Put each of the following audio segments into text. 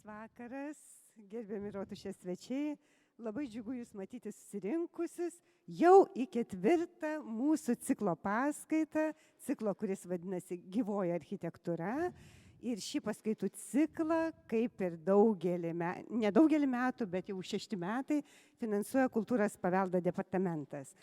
Labas vakaras, gerbiami Rotušės svečiai. Labai džiugu Jūs matyti susirinkusius jau į 4. mūsų ciklo paskaitą, ciklo, kuris vadinasi Gyvoji architektūra. Ir šį paskaitų ciklą, kaip ir nedaugelį metų, bet jau 6 metai, finansuoja Kultūros paveldo departamentas.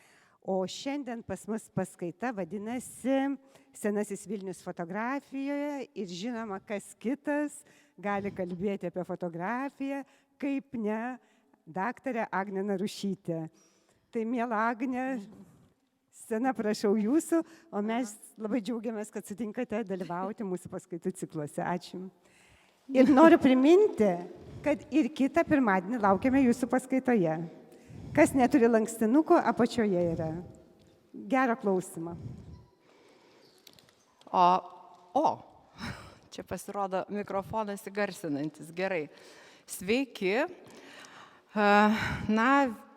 O šiandien pas mus paskaita vadinasi Senasis Vilnius fotografijoje ir žinoma, kas kitas gali kalbėti apie fotografiją, kaip ne daktarė Agnė Narušytė. Tai miela Agnė, scena prašau jūsų, o mes labai džiaugiamės, kad sutinkate dalyvauti mūsų paskaitų cikluose. Ačiū. Ir noriu priminti, kad ir kitą pirmadienį laukiame jūsų paskaitoje. Kas neturi lankstinuko, apačioje yra. Gerą klausimą. Čia pasirodo mikrofonas įgarsinantis. Gerai. Sveiki.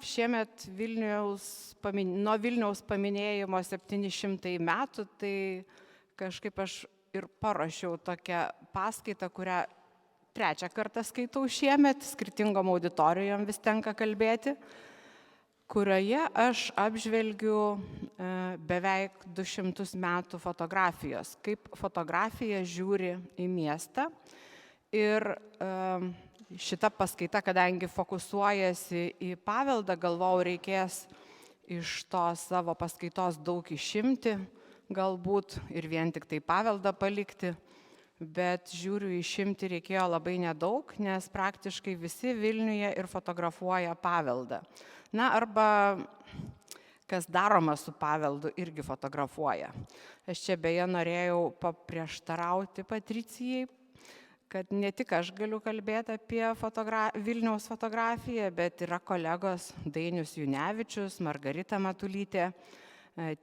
Šiemet nuo Vilniaus paminėjimo 700 metų, tai kažkaip aš ir paruošiau tokią paskaitą, kurią 3. kartą skaitau šiemet, skirtingom auditorijom vis tenka kalbėti, kurioje aš apžvelgiu beveik 200 metų fotografijos, kaip fotografija žiūri į miestą. Ir šita paskaita, kadangi fokusuojasi į paveldą, galvojau, reikės iš tos savo paskaitos daug išimti, galbūt ir vien tik tai paveldą palikti, bet žiūriu, išimti reikėjo labai nedaug, nes praktiškai visi Vilniuje ir fotografuoja paveldą. Arba kas daroma su paveldu, irgi fotografuoja. Aš čia beje norėjau paprieštarauti Patricijai, kad ne tik aš galiu kalbėti apie Vilniaus fotografiją, bet yra kolegos Dainius Junevičius, Margarita Matulytė,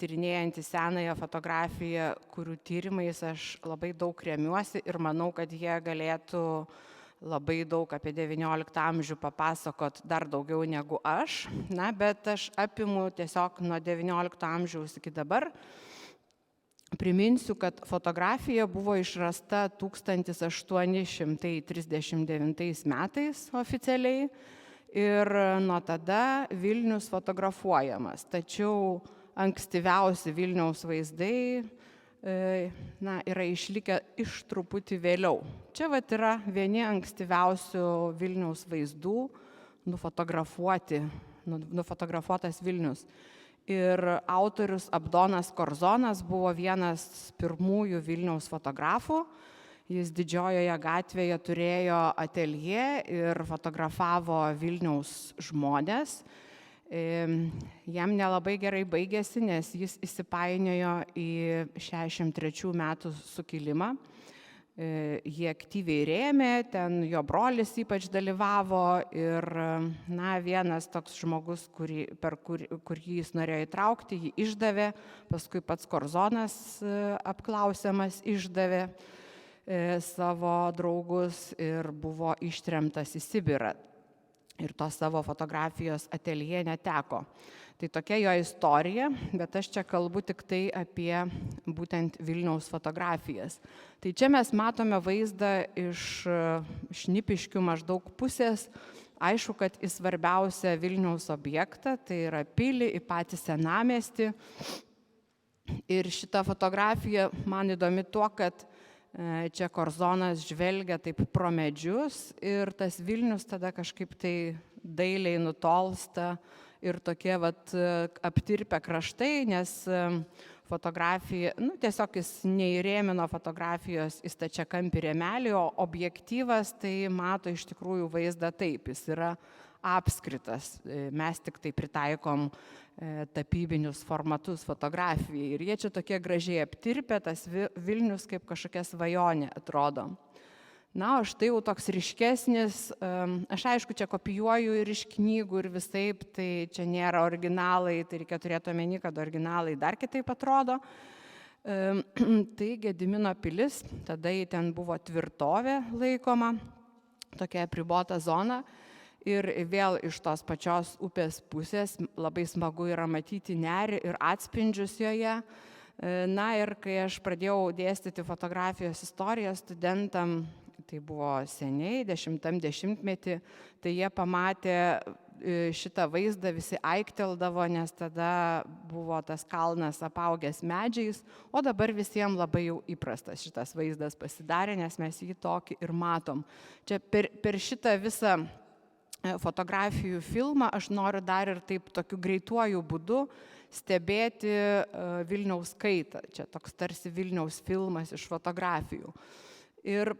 tyrinėjantys senąją fotografiją, kurių tyrimais aš labai daug remiuosi ir manau, kad jie galėtų labai daug apie 19 amžių papasakot dar daugiau negu aš. Bet aš apimu tiesiog nuo 19 amžiaus iki dabar. Priminsiu, kad fotografija buvo išrasta 1839 metais oficialiai ir nuo tada Vilnius fotografuojamas. Tačiau ankstyviausi Vilniaus vaizdai yra išlikę iš truputį vėliau. Čia yra vieni ankstyviausių Vilniaus vaizdų nufotografuotas Vilnius. Ir autorius Abdonas Korzonas buvo vienas pirmųjų Vilniaus fotografų. Jis Didžiojoje gatvėje turėjo ateljė ir fotografavo Vilniaus žmones. Jam nelabai gerai baigėsi, nes jis įsipainiojo į 63 metų sukilimą. Jie aktyviai rėmė, ten jo brolis ypač dalyvavo ir vienas toks žmogus, kurį jis norėjo įtraukti, jį išdavė, paskui pats Korzonas apklausiamas išdavė savo draugus ir buvo ištremtas į Sibirą. Ir to savo fotografijos ateljė neteko. Tai tokia jo istorija, bet aš čia kalbu tik tai apie būtent Vilniaus fotografijas. Tai čia mes matome vaizdą iš Šnipiškių maždaug pusės. Aišku, kad į svarbiausią Vilniaus objektą, tai yra pilį, į patį senamiestį. Ir šita fotografija man įdomi tuo, kad čia Korzonas žvelgia taip pro medžius ir tas Vilnius tada kažkaip tai dailiai nutolsta ir tokie aptirpę kraštai, nes fotografija, tiesiog jis neįrėmino fotografijos į stačiakampį rėmelį, o objektyvas tai mato iš tikrųjų vaizdą taip, jis yra apskritas, mes tik tai pritaikom tapybinius formatus fotografijai ir jie čia tokie gražiai aptirpę, tas Vilnius kaip kažkokia svajonė atrodo. O štai jau toks ryškesnis, aš aišku čia kopijuoju ir iš knygų ir visaip, tai čia nėra originalai, tai reikia turėti omeny, kad originalai dar kitaip atrodo. Tai Gedimino pilis, tada jį ten buvo tvirtovė laikoma, tokia apribota zona. Ir vėl iš tos pačios upės pusės labai smagu yra matyti nerį ir atspindžius joje. Ir kai aš pradėjau dėstyti fotografijos istoriją studentam, tai buvo seniai, 10-metį, tai jie pamatė šitą vaizdą, visi aikteldavo, nes tada buvo tas kalnas apaugęs medžiais, o dabar visiems labai jau įprastas šitas vaizdas pasidarė, nes mes jį tokį ir matom. Čia per šitą visą fotografijų filmą aš noriu dar ir taip tokiu greituoju būdu stebėti Vilniaus kaitą. Čia toks tarsi Vilniaus filmas iš fotografijų. Ir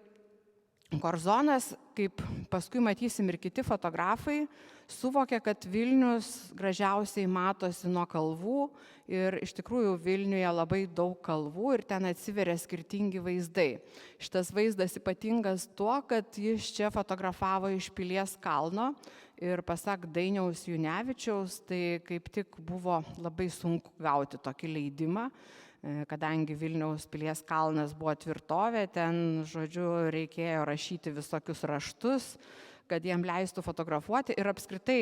Korzonas, kaip paskui matysim ir kiti fotografai, suvokė, kad Vilnius gražiausiai matosi nuo kalvų ir iš tikrųjų Vilniuje labai daug kalvų ir ten atsiveria skirtingi vaizdai. Šitas vaizdas ypatingas tuo, kad jis čia fotografavo iš Pilies kalno ir pasak Dainiaus Junevičiaus, tai kaip tik buvo labai sunku gauti tokį leidimą, kadangi Vilniaus Pilies kalnas buvo tvirtovė, ten, žodžiu, reikėjo rašyti visokius raštus, kad jiem leistų fotografuoti ir apskritai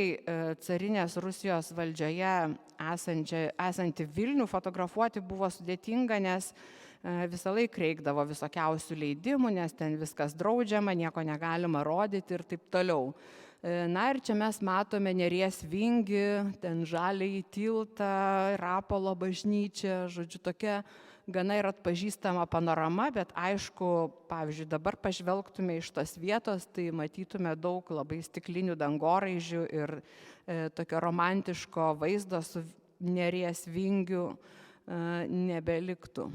carinės Rusijos valdžioje esantį Vilnių fotografuoti buvo sudėtinga, nes visą laiką reikdavo visokiausių leidimų, nes ten viskas draudžiama, nieko negalima rodyti ir taip toliau. Na ir čia mes matome Neries vingį, ten Žaliąjį tiltą, Rapolo bažnyčią, žodžiu, tokia gana ir atpažįstama panorama, bet aišku, pavyzdžiui, dabar pažvelgtume iš tos vietos, tai matytume daug labai stiklinių dangoraižių ir tokio romantiško vaizdo su Neries vingiu nebeliktų.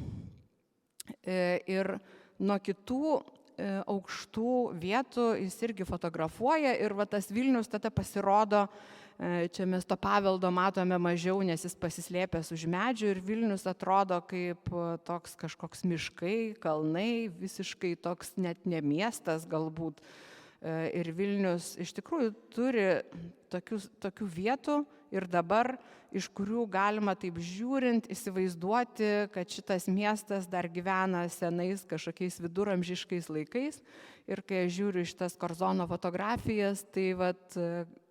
Ir nuo kitų aukštų vietų jis irgi fotografuoja ir va tas Vilnius tada pasirodo, čia mes to paveldo matome mažiau, nes jis pasislėpęs už medžių ir Vilnius atrodo kaip toks kažkoks miškai, kalnai, visiškai toks net ne miestas galbūt. Ir Vilnius iš tikrųjų turi tokių vietų ir dabar, iš kurių galima taip žiūrint įsivaizduoti, kad šitas miestas dar gyvena senais kažkokiais viduramžiškais laikais. Ir kai aš žiūriu šitas Korzono fotografijas, tai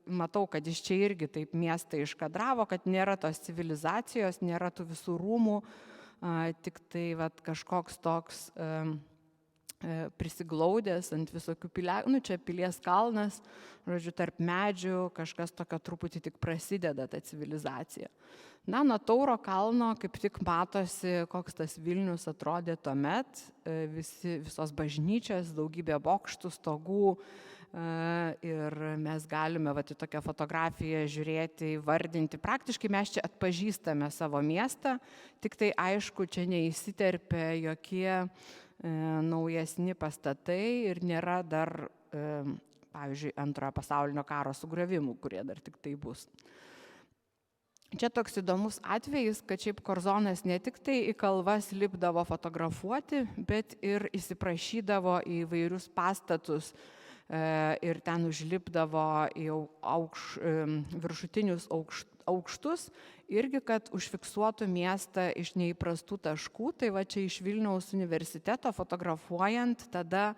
matau, kad iš čia irgi taip miestą iškadravo, kad nėra tos civilizacijos, nėra tų visų rūmų, tik tai kažkoks toks prisiglaudęs ant visokių čia Pilies kalnas, žodžiu, tarp medžių kažkas tokio truputį tik prasideda ta civilizacija. Na, nuo Tauro kalno kaip tik matosi, koks tas Vilnius atrodė tuomet, visos bažnyčios, daugybė bokštų, stogų ir mes galime į tokią fotografiją žiūrėti, vardinti. Praktiškai mes čia atpažįstame savo miestą, tik tai aišku, čia neįsiterpia jokie naujesni pastatai ir nėra dar, pavyzdžiui, Antrojo pasaulinio karo sugriovimų, kurie dar tik tai bus. Čia toks įdomus atvejis, kad šiaip Korzonas ne tik tai į kalvas lipdavo fotografuoti, bet ir įsiprašydavo į vairius pastatus ir ten užlipdavo į viršutinius aukštus, irgi, kad užfiksuotų miestą iš neįprastų taškų. Tai va čia iš Vilniaus universiteto fotografuojant, tada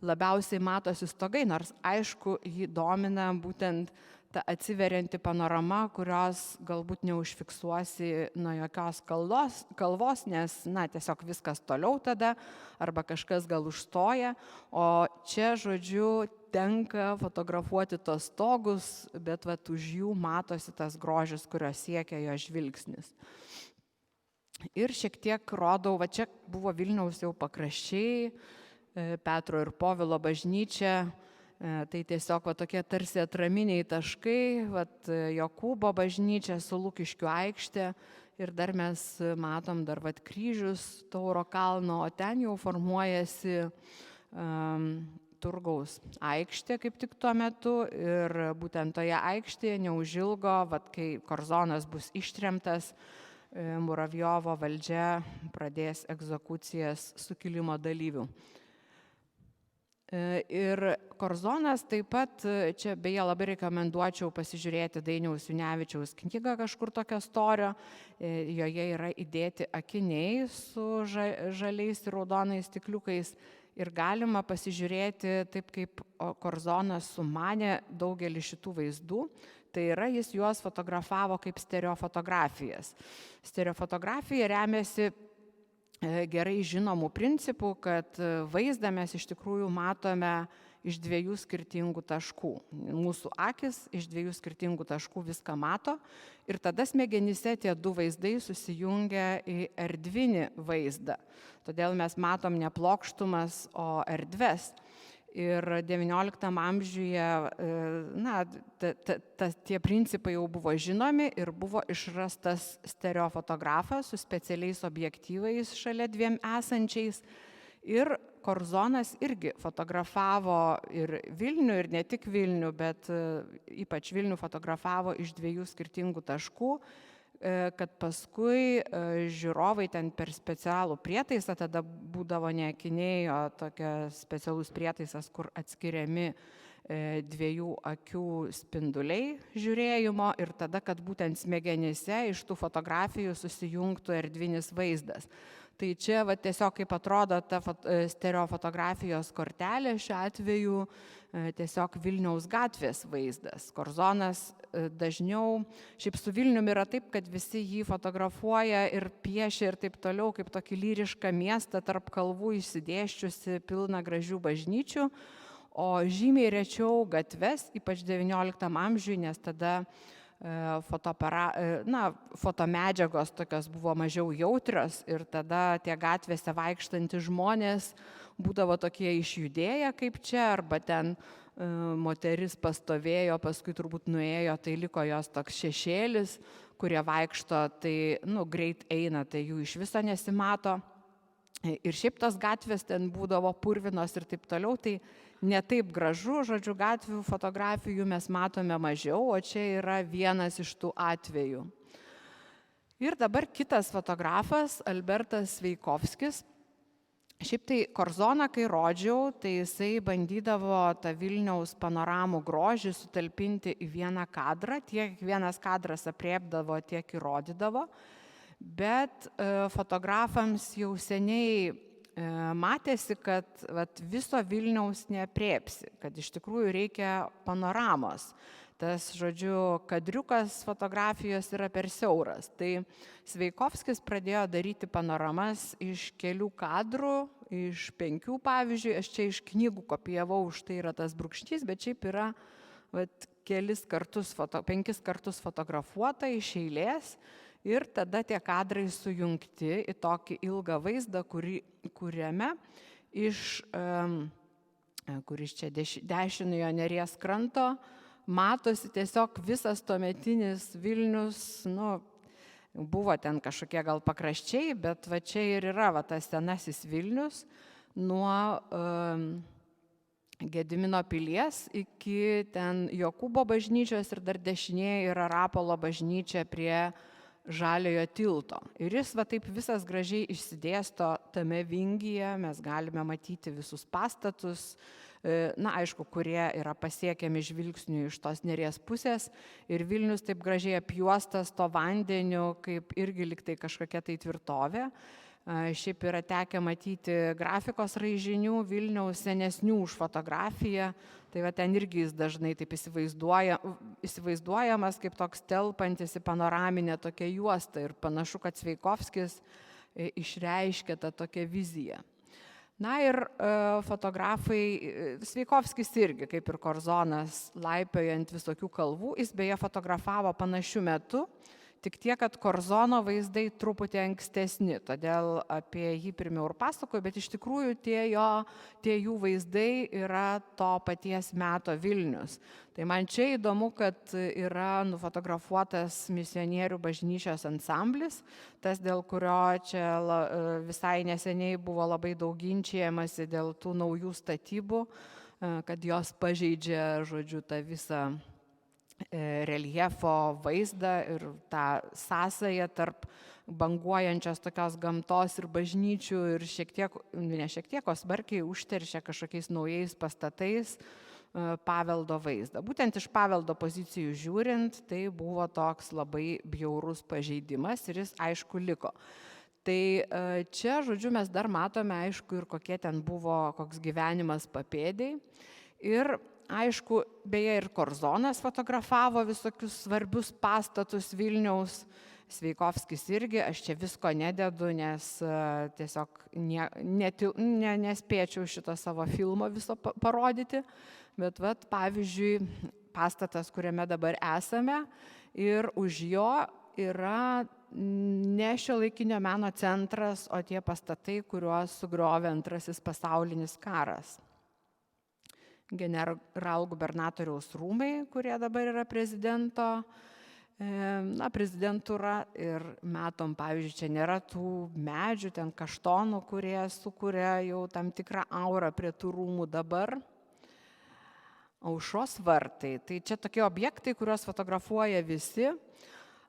labiausiai matosi stogai, nors aišku, jį domina būtent ta atsiverianti panorama, kurios galbūt neužfiksuosi nuo jokios kalvos, nes, tiesiog viskas toliau tada, arba kažkas gal užstoja, o čia, žodžiu, tenka fotografuoti tos stogus, bet už jų matosi tas grožis, kurio siekia jo žvilgsnis. Ir šiek tiek rodau, čia buvo Vilniaus jau pakraščiai, Petro ir Povilo bažnyčia, tai tiesiog tokie tarsi atraminiai taškai, Jokūbo bažnyčia su Lukiškių aikštė ir dar mes matom dar kryžius Tauro kalno, o ten jau formuojasi Turgaus aikštė kaip tik tuo metu ir būtent toje aikštėje neužilgo, kai Korzonas bus ištremtas, Muravjovo valdžia pradės egzekucijas sukilimo dalyvių. Ir Korzonas taip pat, čia beje labai rekomenduočiau pasižiūrėti Dainiaus Junevičiaus knygą kažkur tokio storio, joje yra įdėti akiniai su žaliais ir raudonais stikliukais ir galima pasižiūrėti taip, kaip Korzonas sumanė daugelį šitų vaizdų. Tai yra, jis juos fotografavo kaip stereofotografijas. Stereofotografija remiasi gerai žinomų principų, kad vaizdą mes iš tikrųjų matome iš dviejų skirtingų taškų. Mūsų akis iš dviejų skirtingų taškų viską mato ir tada smegenyse tie du vaizdai susijungia į erdvinį vaizdą. Todėl mes matom ne plokštumas, o erdves. Ir XIX amžiuje tie principai jau buvo žinomi ir buvo išrastas stereofotografas su specialiais objektyvais šalia dviem esančiais. Ir Korzonas irgi fotografavo ir Vilnių, ir ne tik Vilnių, bet ypač Vilnių fotografavo iš dviejų skirtingų taškų, kad paskui žiūrovai ten per specialų prietaisą, tada būdavo ne akiniai, o tokias specialus prietaisas, kur atskiriami dviejų akių spinduliai žiūrėjimo ir tada, kad būtent smegenyse iš tų fotografijų susijungtų erdvinis vaizdas. Tai čia tiesiog kaip atrodo ta stereofotografijos kortelė, šiuo atveju tiesiog Vilniaus gatvės vaizdas. Korzonas dažniau, šiaip su Vilniumi yra taip, kad visi jį fotografuoja ir piešia ir taip toliau, kaip tokį lyrišką miestą tarp kalvų išsidėščiusi, pilna gražių bažnyčių, o žymiai rečiau gatves, ypač XIX amžiui, nes tada fotomedžiagos tokios buvo mažiau jautrios ir tada tie gatvėse vaikštantys žmonės būdavo tokie išjudėję kaip čia, arba ten moteris pastovėjo, paskui turbūt nuėjo, tai liko jos toks šešėlis, kurie vaikšto, tai greit eina, tai jų iš viso nesimato. Ir šiaip tos gatvės ten būdavo purvinos ir taip toliau, tai ne taip gražu, žodžiu, gatvių fotografijų mes matome mažiau, o čia yra vienas iš tų atvejų. Ir dabar kitas fotografas, Albertas Sveikovskis. Šiaip tai Korzoną, kai rodžiau, tai jisai bandydavo tą Vilniaus panoramų grožį sutalpinti į vieną kadrą, tiek vienas kadras apriepdavo, tiek ir rodydavo. Bet fotografams jau seniai matėsi, kad viso Vilniaus neapriepsi, kad iš tikrųjų reikia panoramos. Tas, žodžiu, kadriukas fotografijos yra per siauras. Tai Sveikovskis pradėjo daryti panoramas iš kelių kadrų, iš 5 pavyzdžiui, aš čia iš knygų kopijavau, už tai yra tas brūkšnys, bet šiaip yra 5 kartus fotografuota iš eilės. Ir tada tie kadrai sujungti į tokį ilgą vaizdą, kuriame kuris čia dešiniojo Neries kranto matosi tiesiog visas tuometinis Vilnius, buvo ten kažkokie gal pakraščiai, bet čia ir yra tas senasis Vilnius nuo Gedimino pilies iki ten Jokūbo bažnyčios ir dar dešinėje yra Rapolo bažnyčia prie Žaliojo tilto. Ir jis taip visas gražiai išsidėsto tame vingyje, mes galime matyti visus pastatus, aišku, kurie yra pasiekiami žvilgsnių iš tos Neries pusės. Ir Vilnius taip gražiai apjuostas to vandeniu, kaip irgi liktai kažkokia tai tvirtovė. Šiaip yra tekę matyti grafikos raižinių Vilniaus senesnių už fotografiją. Tai ten irgi jis dažnai taip įsivaizduojamas kaip toks telpantis į panoraminę tokią juostą. Ir panašu, kad Sveikovskis išreiškė tą tokią viziją. Ir fotografai, Sveikovskis irgi, kaip ir Korzonas, laipiojant visokių kalvų, jis beje fotografavo panašiu metu, tik tiek, kad Korzono vaizdai truputį ankstesni, todėl apie jį pirmiau ir pasakoju, bet iš tikrųjų tie jų vaizdai yra to paties meto Vilnius. Tai man čia įdomu, kad yra nufotografuotas misionierių bažnyčios ansamblis, tas dėl kurio čia visai neseniai buvo labai daug ginčijamasi dėl tų naujų statybų, kad jos pažeidžia, žodžiu, tą visą reljefo vaizdą ir tą sąsają tarp banguojančios tokios gamtos ir bažnyčių ir o smarkiai užteršia kažkokiais naujais pastatais paveldo vaizdą. Būtent iš paveldo pozicijų žiūrint, tai buvo toks labai bjaurus pažeidimas ir jis aišku liko. Tai čia, žodžiu, mes dar matome aišku ir kokie ten buvo, koks gyvenimas papėdėj. Ir aišku, beje, ir Korzonas fotografavo visokius svarbius pastatus Vilniaus, Sveikovskis irgi, aš čia visko nededu, nes tiesiog nespėčiau šito savo filmo viso parodyti, bet vat, pavyzdžiui, pastatas, kuriame dabar esame ir už jo yra ne šiuolaikinio meno centras, o tie pastatai, kuriuos sugriovė Antrasis pasaulinis karas. Generalgubernatoriaus rūmai, kurie dabar yra prezidentūra ir matom, pavyzdžiui, čia nėra tų medžių, ten kaštonų, kurie sukuria jau tam tikrą aurą prie tų rūmų dabar. Aušros vartai, tai čia tokie objektai, kuriuos fotografuoja visi.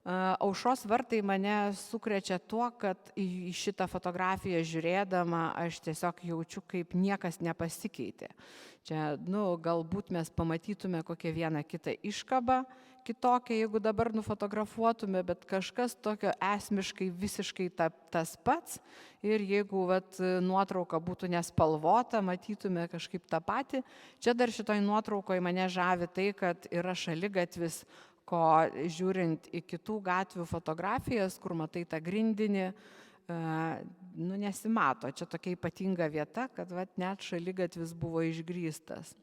Aušros vartai mane sukrečia tuo, kad į šitą fotografiją žiūrėdama aš tiesiog jaučiu, kaip niekas nepasikeitė. Čia, galbūt mes pamatytume kokią vieną kitą iškabą kitokią, jeigu dabar nufotografuotume, bet kažkas tokio esmiškai visiškai tas pats. Ir jeigu nuotrauka būtų nespalvota, matytume kažkaip tą patį. Čia dar šitoj nuotraukoje mane žavi tai, kad yra šaligatvis, ko žiūrint į kitų gatvių fotografijas, kur matai tą grindinį, nesimato. Čia tokia ypatinga vieta, kad net šaligatvis buvo išgrįstas.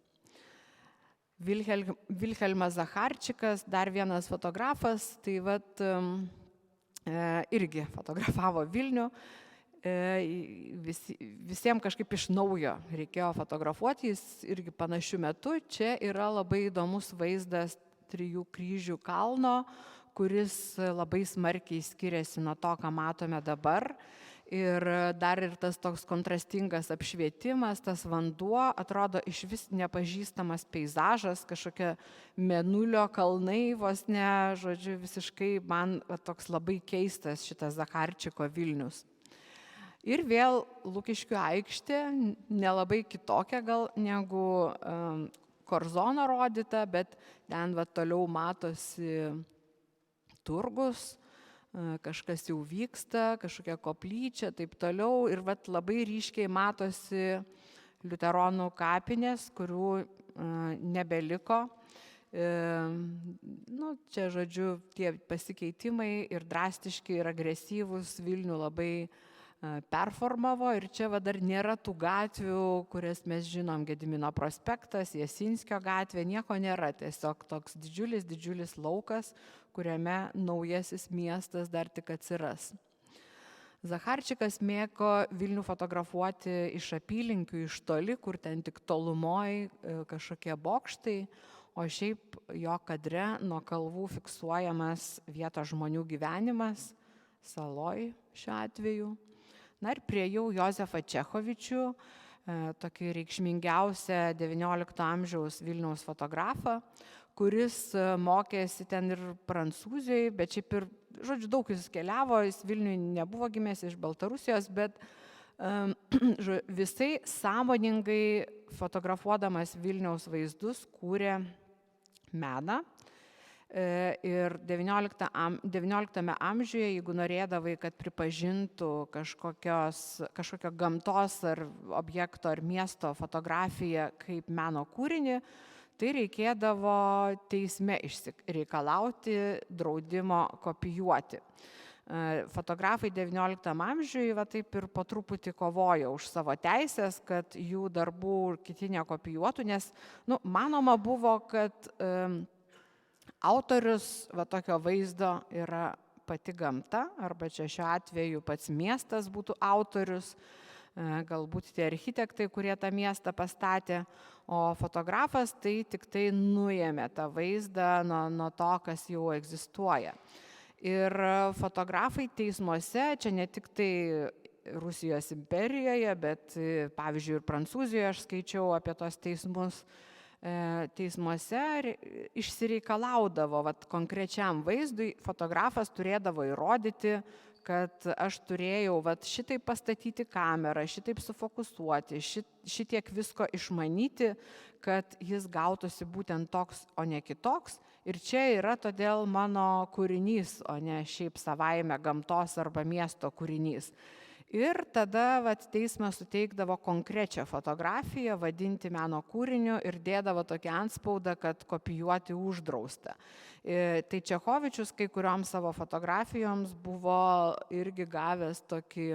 Vilhelmas Zacharčikas, dar vienas fotografas, tai irgi fotografavo Vilnių. Visiems kažkaip iš naujo reikėjo fotografuoti, jis irgi panašiu metu. Čia yra labai įdomus vaizdas Trijų kryžių kalno, kuris labai smarkiai skiriasi nuo to, ką matome dabar. Ir dar ir tas toks kontrastingas apšvietimas, tas vanduo, atrodo išvis nepažįstamas peizažas, kažkokia Mėnulio kalnai, vos ne, žodžiu, visiškai man toks labai keistas šitas Zacharčiko Vilnius. Ir vėl Lukiškių aikštė, nelabai kitokia gal negu Korzono rodyta, bet ten toliau matosi turgus, kažkas jau vyksta, kažkokia koplyčia, taip toliau. Ir labai ryškiai matosi liuteronų kapinės, kurių nebeliko. Čia, žodžiu, tie pasikeitimai ir drastiški, ir agresyvūs Vilnių labai performavo. Ir čia dar nėra tų gatvių, kurias mes žinom, Gedimino prospektas, Jasinskio gatvė, nieko nėra. Tiesiog toks didžiulis laukas, kuriame naujasis miestas dar tik atsiras. Zacharčikas mėgo Vilnių fotografuoti iš apylinkių, iš toli, kur ten tik tolumoj kažkokie bokštai, o šiaip jo kadre nuo kalvų fiksuojamas vietos žmonių gyvenimas, saloj šiuo atveju. Na ir priejau Jozefą Čechovičių, tokį reikšmingiausią XIX amžiaus Vilniaus fotografą, kuris mokėsi ten ir Prancūzijoje, bet šiaip ir, žodžiu, daug jis keliavo, jis Vilniui nebuvo gimęs, iš Baltarusijos, bet visai sąmoningai fotografuodamas Vilniaus vaizdus kūrė meną. Ir XIX amžiuje, jeigu norėdavai, kad pripažintų kažkokio gamtos ar objekto ar miesto fotografiją kaip meno kūrinį, tai reikėdavo teisme išsireikalauti draudimo kopijuoti. Fotografai XIX amžiuje taip ir po truputį kovojo už savo teisės, kad jų darbų kiti nekopijuotų, nes manoma buvo, kad autorius tokio vaizdo yra pati gamta, arba čia šiuo atveju pats miestas būtų autorius, galbūt tie architektai, kurie tą miestą pastatė, o fotografas tai tik tai nuėmė tą vaizdą nuo to, kas jau egzistuoja. Ir fotografai teismuose, čia ne tik tai Rusijos imperijoje, bet pavyzdžiui ir Prancūzijoje aš skaičiau apie tos teismus, teismuose išsireikalaudavo konkrečiam vaizdui, fotografas turėdavo įrodyti, kad aš turėjau šitaip pastatyti kamerą, šitaip sufokusuoti, šitiek visko išmanyti, kad jis gautųsi būtent toks, o ne kitoks. Ir čia yra todėl mano kūrinys, o ne šiaip savaime gamtos arba miesto kūrinys. Ir tada teismas suteikdavo konkrečią fotografiją, vadinti meno kūriniu ir dėdavo tokį antspaudą, kad kopijuoti uždrausta. Tai Čechovičius kai kurioms savo fotografijoms buvo irgi gavęs tokį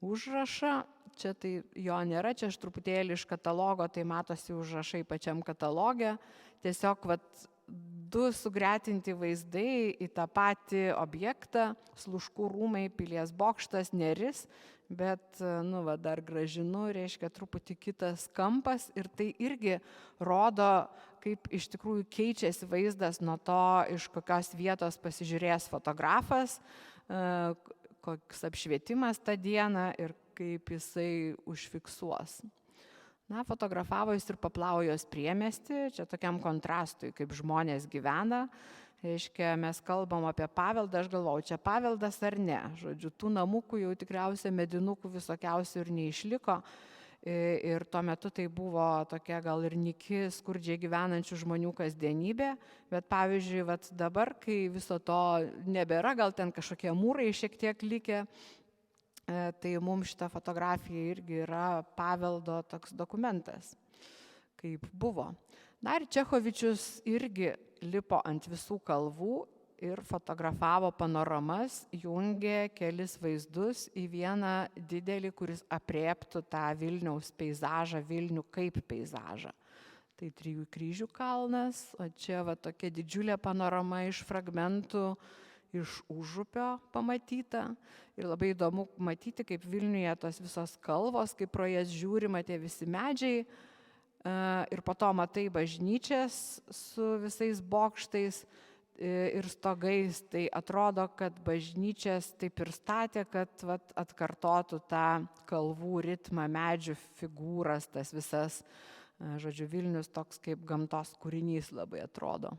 užrašą. Čia tai jo nėra, čia aš truputėlį iš katalogo, tai matosi užrašai pačiam kataloge. Tiesiog du sugretinti vaizdai į tą patį objektą, Sluškų rūmai, Pilies bokštas, Neris, bet dar Gražinu, reiškia truputį kitas kampas ir tai irgi rodo, kaip iš tikrųjų keičiasi vaizdas nuo to, iš kokios vietos pasižiūrės fotografas, koks apšvietimas tą dieną ir kaip jisai užfiksuos. Fotografavo jis ir Paplaujos priemiestį, čia tokiam kontrastui, kaip žmonės gyvena. Reiškia, mes kalbam apie paveldą, aš galvau, čia paveldas ar ne. Žodžiu, tų namukų jau tikriausiai medinukų visokiausių ir neišliko. Ir tuo metu tai buvo tokia gal ir nyki, skurdžiai gyvenančių žmonių kasdienybė. Bet pavyzdžiui, dabar, kai viso to nebėra, gal ten kažkokie mūrai šiek tiek likę, tai mums šita fotografija irgi yra paveldo toks dokumentas, kaip buvo. Ir Čechovičius irgi lipo ant visų kalvų ir fotografavo panoramas, jungė kelis vaizdus į vieną didelį, kuris aprėptų tą Vilniaus peizažą, Vilnių kaip peizažą. Tai Trijų kryžių kalnas, o čia tokia didžiulė panorama iš fragmentų iš Užupio pamatyta. Ir labai įdomu matyti, kaip Vilniuje tos visos kalvos, kaip pro jas žiūrima tie visi medžiai. Ir po to matai bažnyčias su visais bokštais ir stogais. Tai atrodo, kad bažnyčias taip ir statė, kad atkartotų tą kalvų ritmą, medžių figūras, tas visas. Žodžiu, Vilnius toks kaip gamtos kūrinys labai atrodo.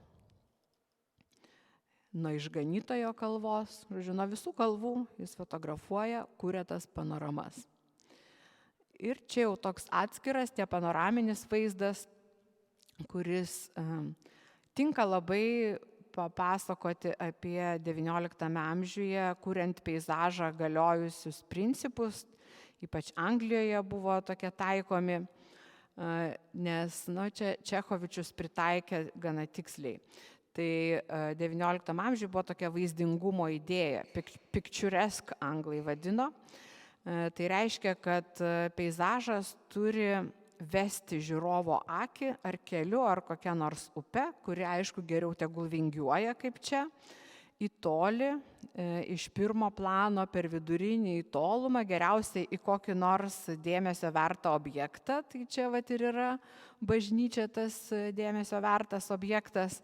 Nuo Išganytojo kalvos, žodžiu, nuo visų kalvų jis fotografuoja, kuria tas panoramas. Ir čia jau toks atskiras, tie panoraminis vaizdas, kuris tinka labai papasakoti apie XIX amžiuje, kuriant peizažą galiojusius principus, ypač Anglijoje buvo tokie taikomi, nes čia Čechovičius pritaikė gana tiksliai. Tai XIX amžiuje buvo tokia vaizdingumo idėja, picturesque anglai vadino. Tai reiškia, kad peizažas turi vesti žiūrovo akį ar keliu, ar kokią nors upę, kuri aišku geriau tegul vingiuoja kaip čia, į tolį, iš pirmo plano per vidurinį į tolumą, geriausiai į kokį nors dėmesio vertą objektą. Tai čia ir yra bažnyčia tas dėmesio vertas objektas.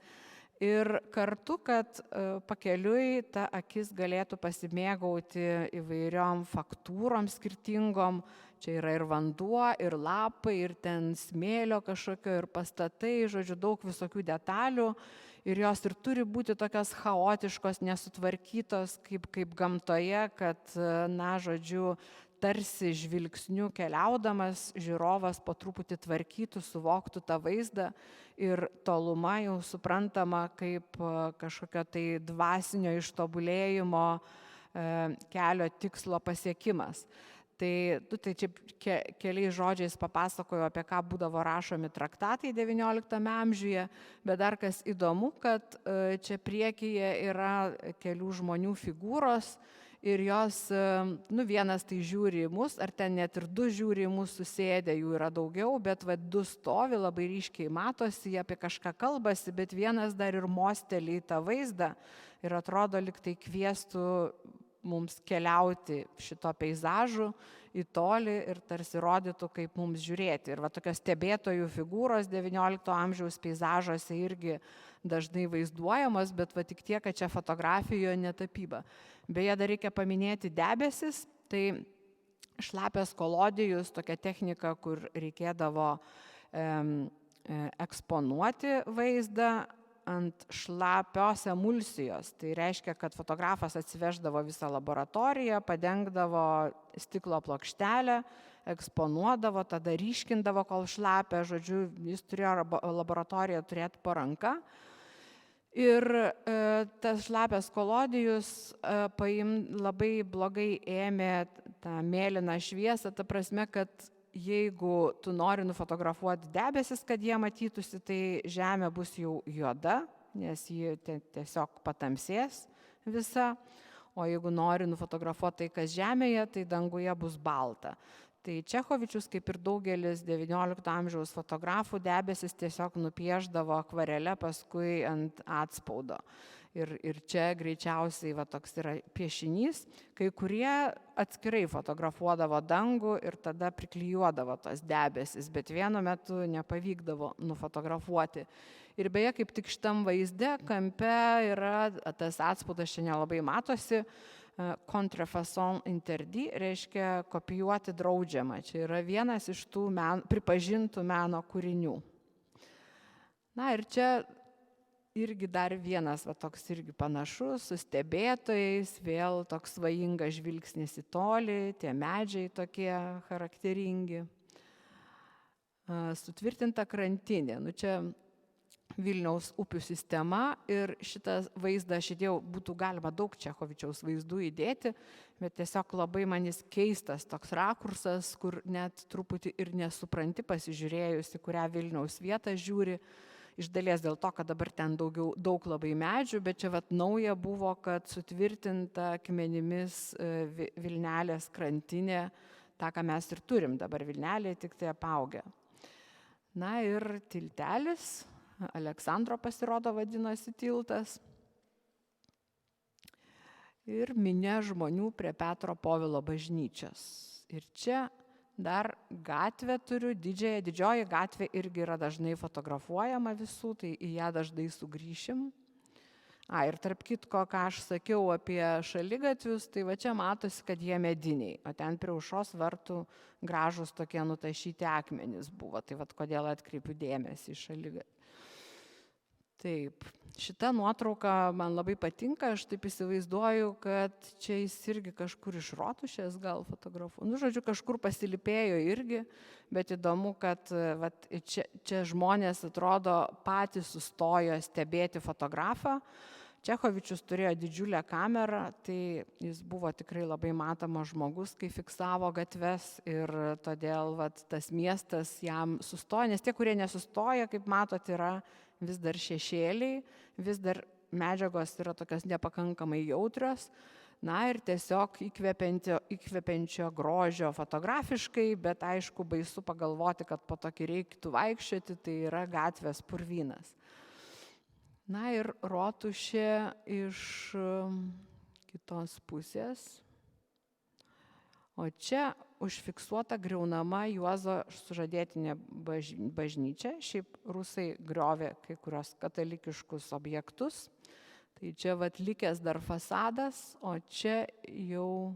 Ir kartu, kad pakeliui ta akis galėtų pasimėgauti įvairiom faktūrom skirtingom. Čia yra ir vanduo, ir lapai, ir ten smėlio kažkokio, ir pastatai, žodžiu, daug visokių detalių. Ir jos ir turi būti tokios chaotiškos, nesutvarkytos kaip gamtoje, kad, žodžiu, tarsi žvilgsniu keliaudamas žiūrovas po truputį tvarkytų, suvoktų tą vaizdą ir toluma jau suprantama kaip kažkokio tai dvasinio ištobulėjimo kelio tikslo pasiekimas. Tai čia keliais žodžiais papasakoju, apie ką būdavo rašomi traktatai XIX amžiuje, bet dar kas įdomu, kad čia priekyje yra kelių žmonių figūros. Ir jos, vienas tai žiūri į mus, ar ten net ir du žiūri į mus susėdę, jų yra daugiau, bet du stovi, labai ryškiai matosi, jie apie kažką kalbasi, bet vienas dar ir mostelį į tą vaizdą ir atrodo, lyg tai kviestų mums keliauti šito peizažu į tolį ir tarsi rodytų, kaip mums žiūrėti. Ir tokios stebėtojų figūros XIX amžiaus peizažuose irgi dažnai vaizduojamos, bet tik tiek, kad čia fotografijoje netapyba. Beje, dar reikia paminėti debesis, tai šlapias kolodijus, tokia technika, kur reikėdavo eksponuoti vaizdą ant šlapios emulsijos. Tai reiškia, kad fotografas atsiveždavo visą laboratoriją, padengdavo stiklo plokštelę, eksponuodavo, tada ryškindavo, kol šlapia, žodžiu, jis turėjo laboratoriją turėti po ranka. Ir tas šlapias kolodijus labai blogai ėmė tą mėlyną šviesą, ta prasme, kad jeigu tu nori nufotografuoti debesis, kad jie matytųsi, tai Žemė bus jau juoda, nes ji tiesiog patamsės visa. O jeigu nori nufotografuoti tai, kas Žemėje, tai danguje bus balta. Tai Čechovičius, kaip ir daugelis XIX amžiaus fotografų, debesis tiesiog nupieždavo akvarele, paskui ant atspaudo. Ir čia greičiausiai toks yra piešinys, kai kurie atskirai fotografuodavo dangų ir tada priklijuodavo tos debesis, bet vienu metu nepavykdavo nufotografuoti. Ir beje, kaip tik šitam vaizde, kampe yra tas atspaudas, čia nelabai matosi, contrefaçon interdit, reiškia kopijuoti draudžiama. Čia yra vienas iš tų pripažintų meno kūrinių. Na ir čia irgi dar vienas toks irgi panašus, su stebėtojais, vėl toks svajingas žvilgsnis į tolį, tie medžiai tokie charakteringi. Sutvirtinta krantinė. Čia Vilniaus upių sistema ir šitą vaizdą šidėjau, būtų galima daug Čechovičiaus vaizdų įdėti, bet tiesiog labai man jis keistas toks rakursas, kur net truputį ir nesupranti pasižiūrėjusi, kurią Vilniaus vietą žiūri. Iš dalies dėl to, kad dabar ten daug labai medžių, bet čia nauja buvo, kad sutvirtinta akmenimis Vilnelės krantinė, tą, ką mes ir turim dabar Vilnelėje, tik tai apaugę. Na ir tiltelis, Aleksandro pasirodo vadinosi tiltas. Ir minia žmonių prie Petro Povilo bažnyčios. Ir čia dar gatvę turiu, didžioji gatvė irgi yra dažnai fotografuojama visų, tai į ją dažnai sugrįšim. Ir tarp kitko, ką aš sakiau apie šaligatvius, tai čia matosi, kad jie mediniai, o ten prie aušros vartų gražus tokie nutašyti akmenys buvo, tai kodėl atkreipiu dėmesį į šaligatvį. Taip, šita nuotrauka man labai patinka, aš taip įsivaizduoju, kad čia jis irgi kažkur iš Rotušės gal fotografuoja. Žodžiu, kažkur pasilipėjo irgi, bet įdomu, kad čia žmonės atrodo patys sustojo stebėti fotografą. Čechovičius turėjo didžiulę kamerą, tai jis buvo tikrai labai matomas žmogus, kai fiksavo gatves ir todėl tas miestas jam sustoja, nes tie, kurie nesustoja, kaip matot, yra vis dar šešėliai, vis dar medžiagos yra tokios nepakankamai jautrios, ir tiesiog įkvepiančio grožio fotografiškai, bet aišku baisu pagalvoti, kad po tokį reiktų vaikščioti, tai yra gatvės purvynas. Ir Rotušė iš kitos pusės. O čia užfiksuota griaunama Juozo sužadėtinė bažnyčia. Šiaip rusai griovė kai kurios katalikiškus objektus. Tai čia likęs dar fasadas, o čia jau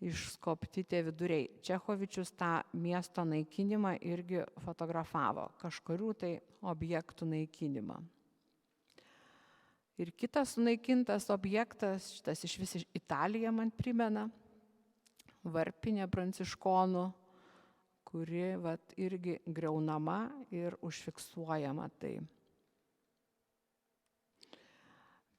išskobti tie viduriai. Čechovičius tą miesto naikinimą irgi fotografavo, kažkurių tai objektų naikinimą. Ir kitas sunaikintas objektas, šitas iš vis Italija man primena, varpinė pranciškonų, kuri irgi griaunama ir užfiksuojama tai.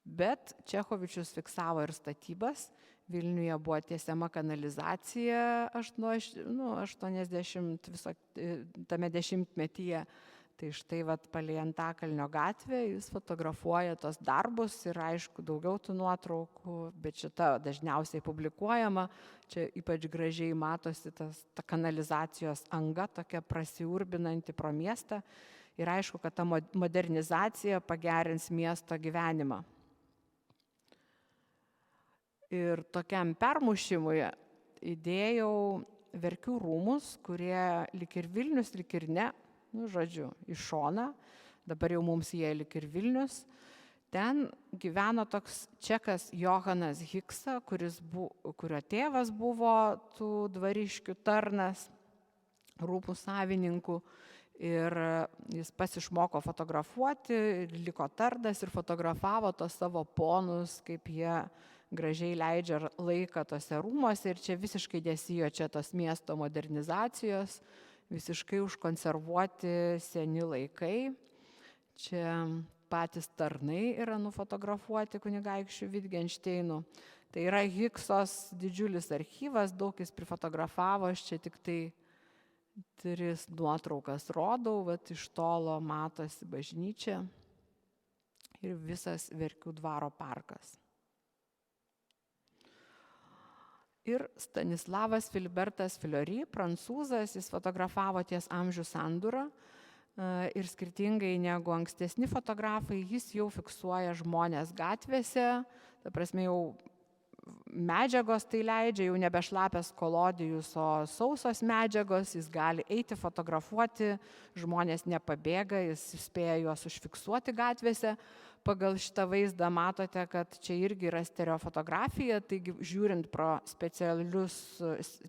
Bet Čechovičius fiksavo ir statybas. Vilniuje buvo tiesiama kanalizacija 80 tame dešimtmetyje. Tai štai palei Antakalnio gatvę jis fotografuoja tos darbus ir aišku daugiau tų nuotraukų, bet šita dažniausiai publikuojama. Čia ypač gražiai matosi ta kanalizacijos anga, tokia prasiurbinanti pro miestą. Ir aišku, kad ta modernizacija pagerins miesto gyvenimą. Ir tokiam permušimui įdėjau Verkių rūmus, kurie lik ir Vilnius, lik ir ne. Žodžiu, iš šona, dabar jau mums jie lik ir Vilnius. Ten gyveno toks čekas Johanas Hiksa, kurio tėvas buvo tų dvariškių tarnas, rūmų savininkų. Ir jis pasišmoko fotografuoti, liko tardas ir fotografavo tos savo ponus, kaip jie gražiai leidžia laiką tose rūmose. Ir čia visiškai desijo čia tos miesto modernizacijos, visiškai užkonservuoti seni laikai. Čia patys tarnai yra nufotografuoti kunigaikščių Wittgensteinų. Tai yra Higsos didžiulis archyvas, daug jis prifotografavo, aš čia tik tai 3 nuotraukas rodau, vat iš tolo matosi bažnyčia ir visas Verkių dvaro parkas. Ir Stanislavas Filibertas Fleury, prancūzas, jis fotografavo ties amžių sandūrą ir skirtingai negu ankstesni fotografai, jis jau fiksuoja žmonės gatvėse, ta prasme jau medžiagos tai leidžia, jau nebe šlapias kolodijus, o sausos medžiagos, jis gali eiti fotografuoti, žmonės nepabėga, jis spėja juos užfiksuoti gatvėse. Pagal šitą vaizdą matote, kad čia irgi yra stereofotografija, taigi žiūrint pro specialius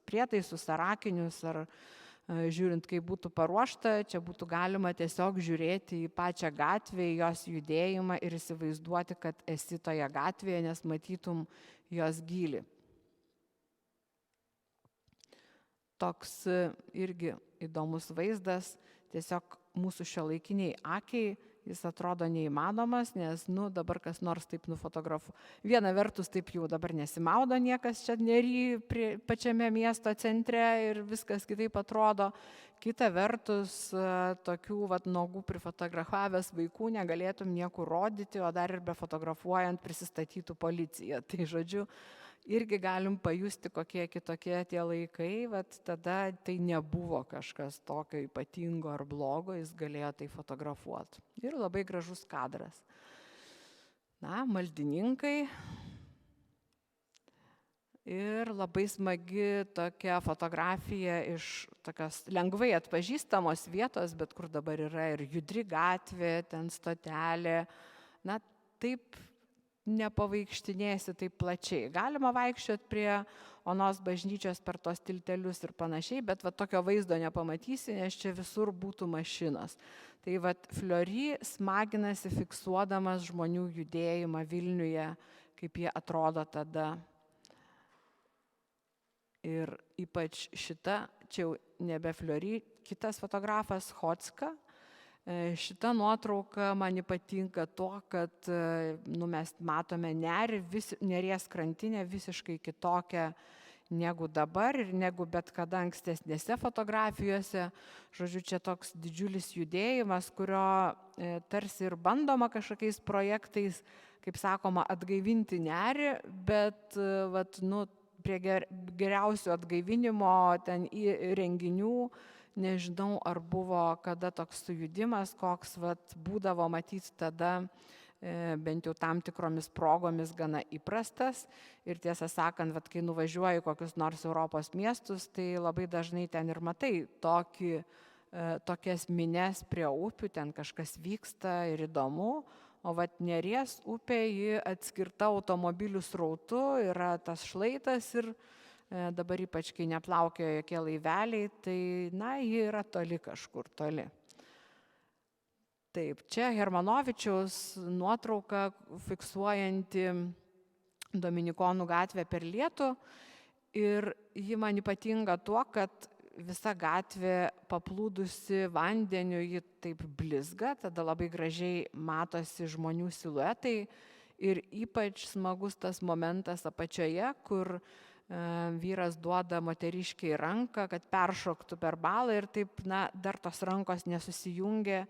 prietaisus ar akinius, ar žiūrint, kaip būtų paruošta, čia būtų galima tiesiog žiūrėti į pačią gatvę, į jos judėjimą ir įsivaizduoti, kad esi toje gatvėje, nes matytum jos gylį. Toks irgi įdomus vaizdas, tiesiog mūsų šiuolaikiniai akiai jis atrodo neįmanomas, nes dabar kas nors taip nufotografu. Viena vertus taip jau dabar nesimaudo niekas čia Nery pačiame miesto centre ir viskas kitaip atrodo. Kita vertus, tokių nuogų prifotografavęs vaikų negalėtum niekur rodyti, o dar ir befotografuojant prisistatytų policija. Tai žodžiu, irgi galim pajusti, kokie kitokie tie laikai, tada tai nebuvo kažkas tokio ypatingo ar blogo, jis galėjo tai fotografuoti. Ir labai gražus kadras. Maldininkai. Ir labai smagi tokia fotografija iš tokios lengvai atpažįstamos vietos, bet kur dabar yra ir judri gatvė, ten stotelė. Taip nepavaikštinėsi taip plačiai. Galima vaikščioti prie Onos bažnyčios per tos tiltelius ir panašiai, bet tokio vaizdo nepamatysi, nes čia visur būtų mašinos. Tai Fleury smaginasi fiksuodamas žmonių judėjimą Vilniuje, kaip jie atrodo tada. Ir ypač šita, čia jau nebe Fleury, kitas fotografas Chocka. Šita nuotrauka man patinka tuo, kad mes matome Neries krantinę visiškai kitokią negu dabar ir negu bet kada ankstesnėse fotografijose. Žodžiu, čia toks didžiulis judėjimas, kurio tarsi ir bandoma kažkokiais projektais, kaip sakoma, atgaivinti Nerį, bet prie geriausio atgaivinimo ten renginių, nežinau, ar buvo kada toks sujudimas, koks būdavo matyti tada, bent jau tam tikromis progomis gana įprastas. Ir tiesą sakant, kai nuvažiuoji kokius nors Europos miestus, tai labai dažnai ten ir matai tokias minias prie upių, ten kažkas vyksta ir įdomu. O Neries upė, ji atskirta automobilių srautu, yra tas šlaitas ir dabar ypač, kai neplaukioja jokie laiveliai, tai ji yra toli kažkur toli. Taip, čia Hermanovičiaus nuotrauka fiksuojanti Dominikonų gatvę per lietų ir ji man ypatinga tuo, kad visa gatvė paplūdusi vandeniu, ji taip blizga, tada labai gražiai matosi žmonių siluetai ir ypač smagus tas momentas apačioje, kur vyras duoda moteriškiai ranką, kad peršoktų per balą ir taip, dar tos rankos nesusijungia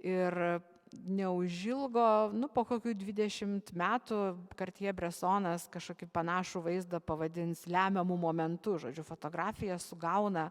ir neužilgo, po kokių 20 metų Cartier-Bressonas kažkokį panašų vaizdą pavadins lemiamų momentų. Žodžiu, fotografija sugauna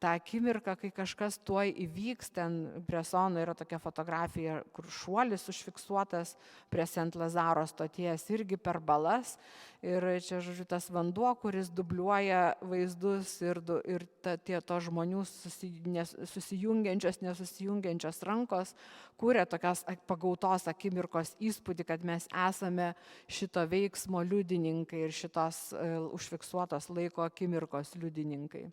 tą akimirką, kai kažkas tuoj įvyks. Ten Bressono yra tokia fotografija, kur šuolis užfiksuotas prie Saint-Lazaro stoties irgi per balas. Ir čia, žodžiu, tas vanduo, kuris dubliuoja vaizdus ir to žmonių susijungiančios, nesusijungiančios rankos, kūrė tokios pagautos akimirkos įspūdį, kad mes esame šito veiksmo liudininkai ir šitos užfiksuotos laiko akimirkos liudininkai.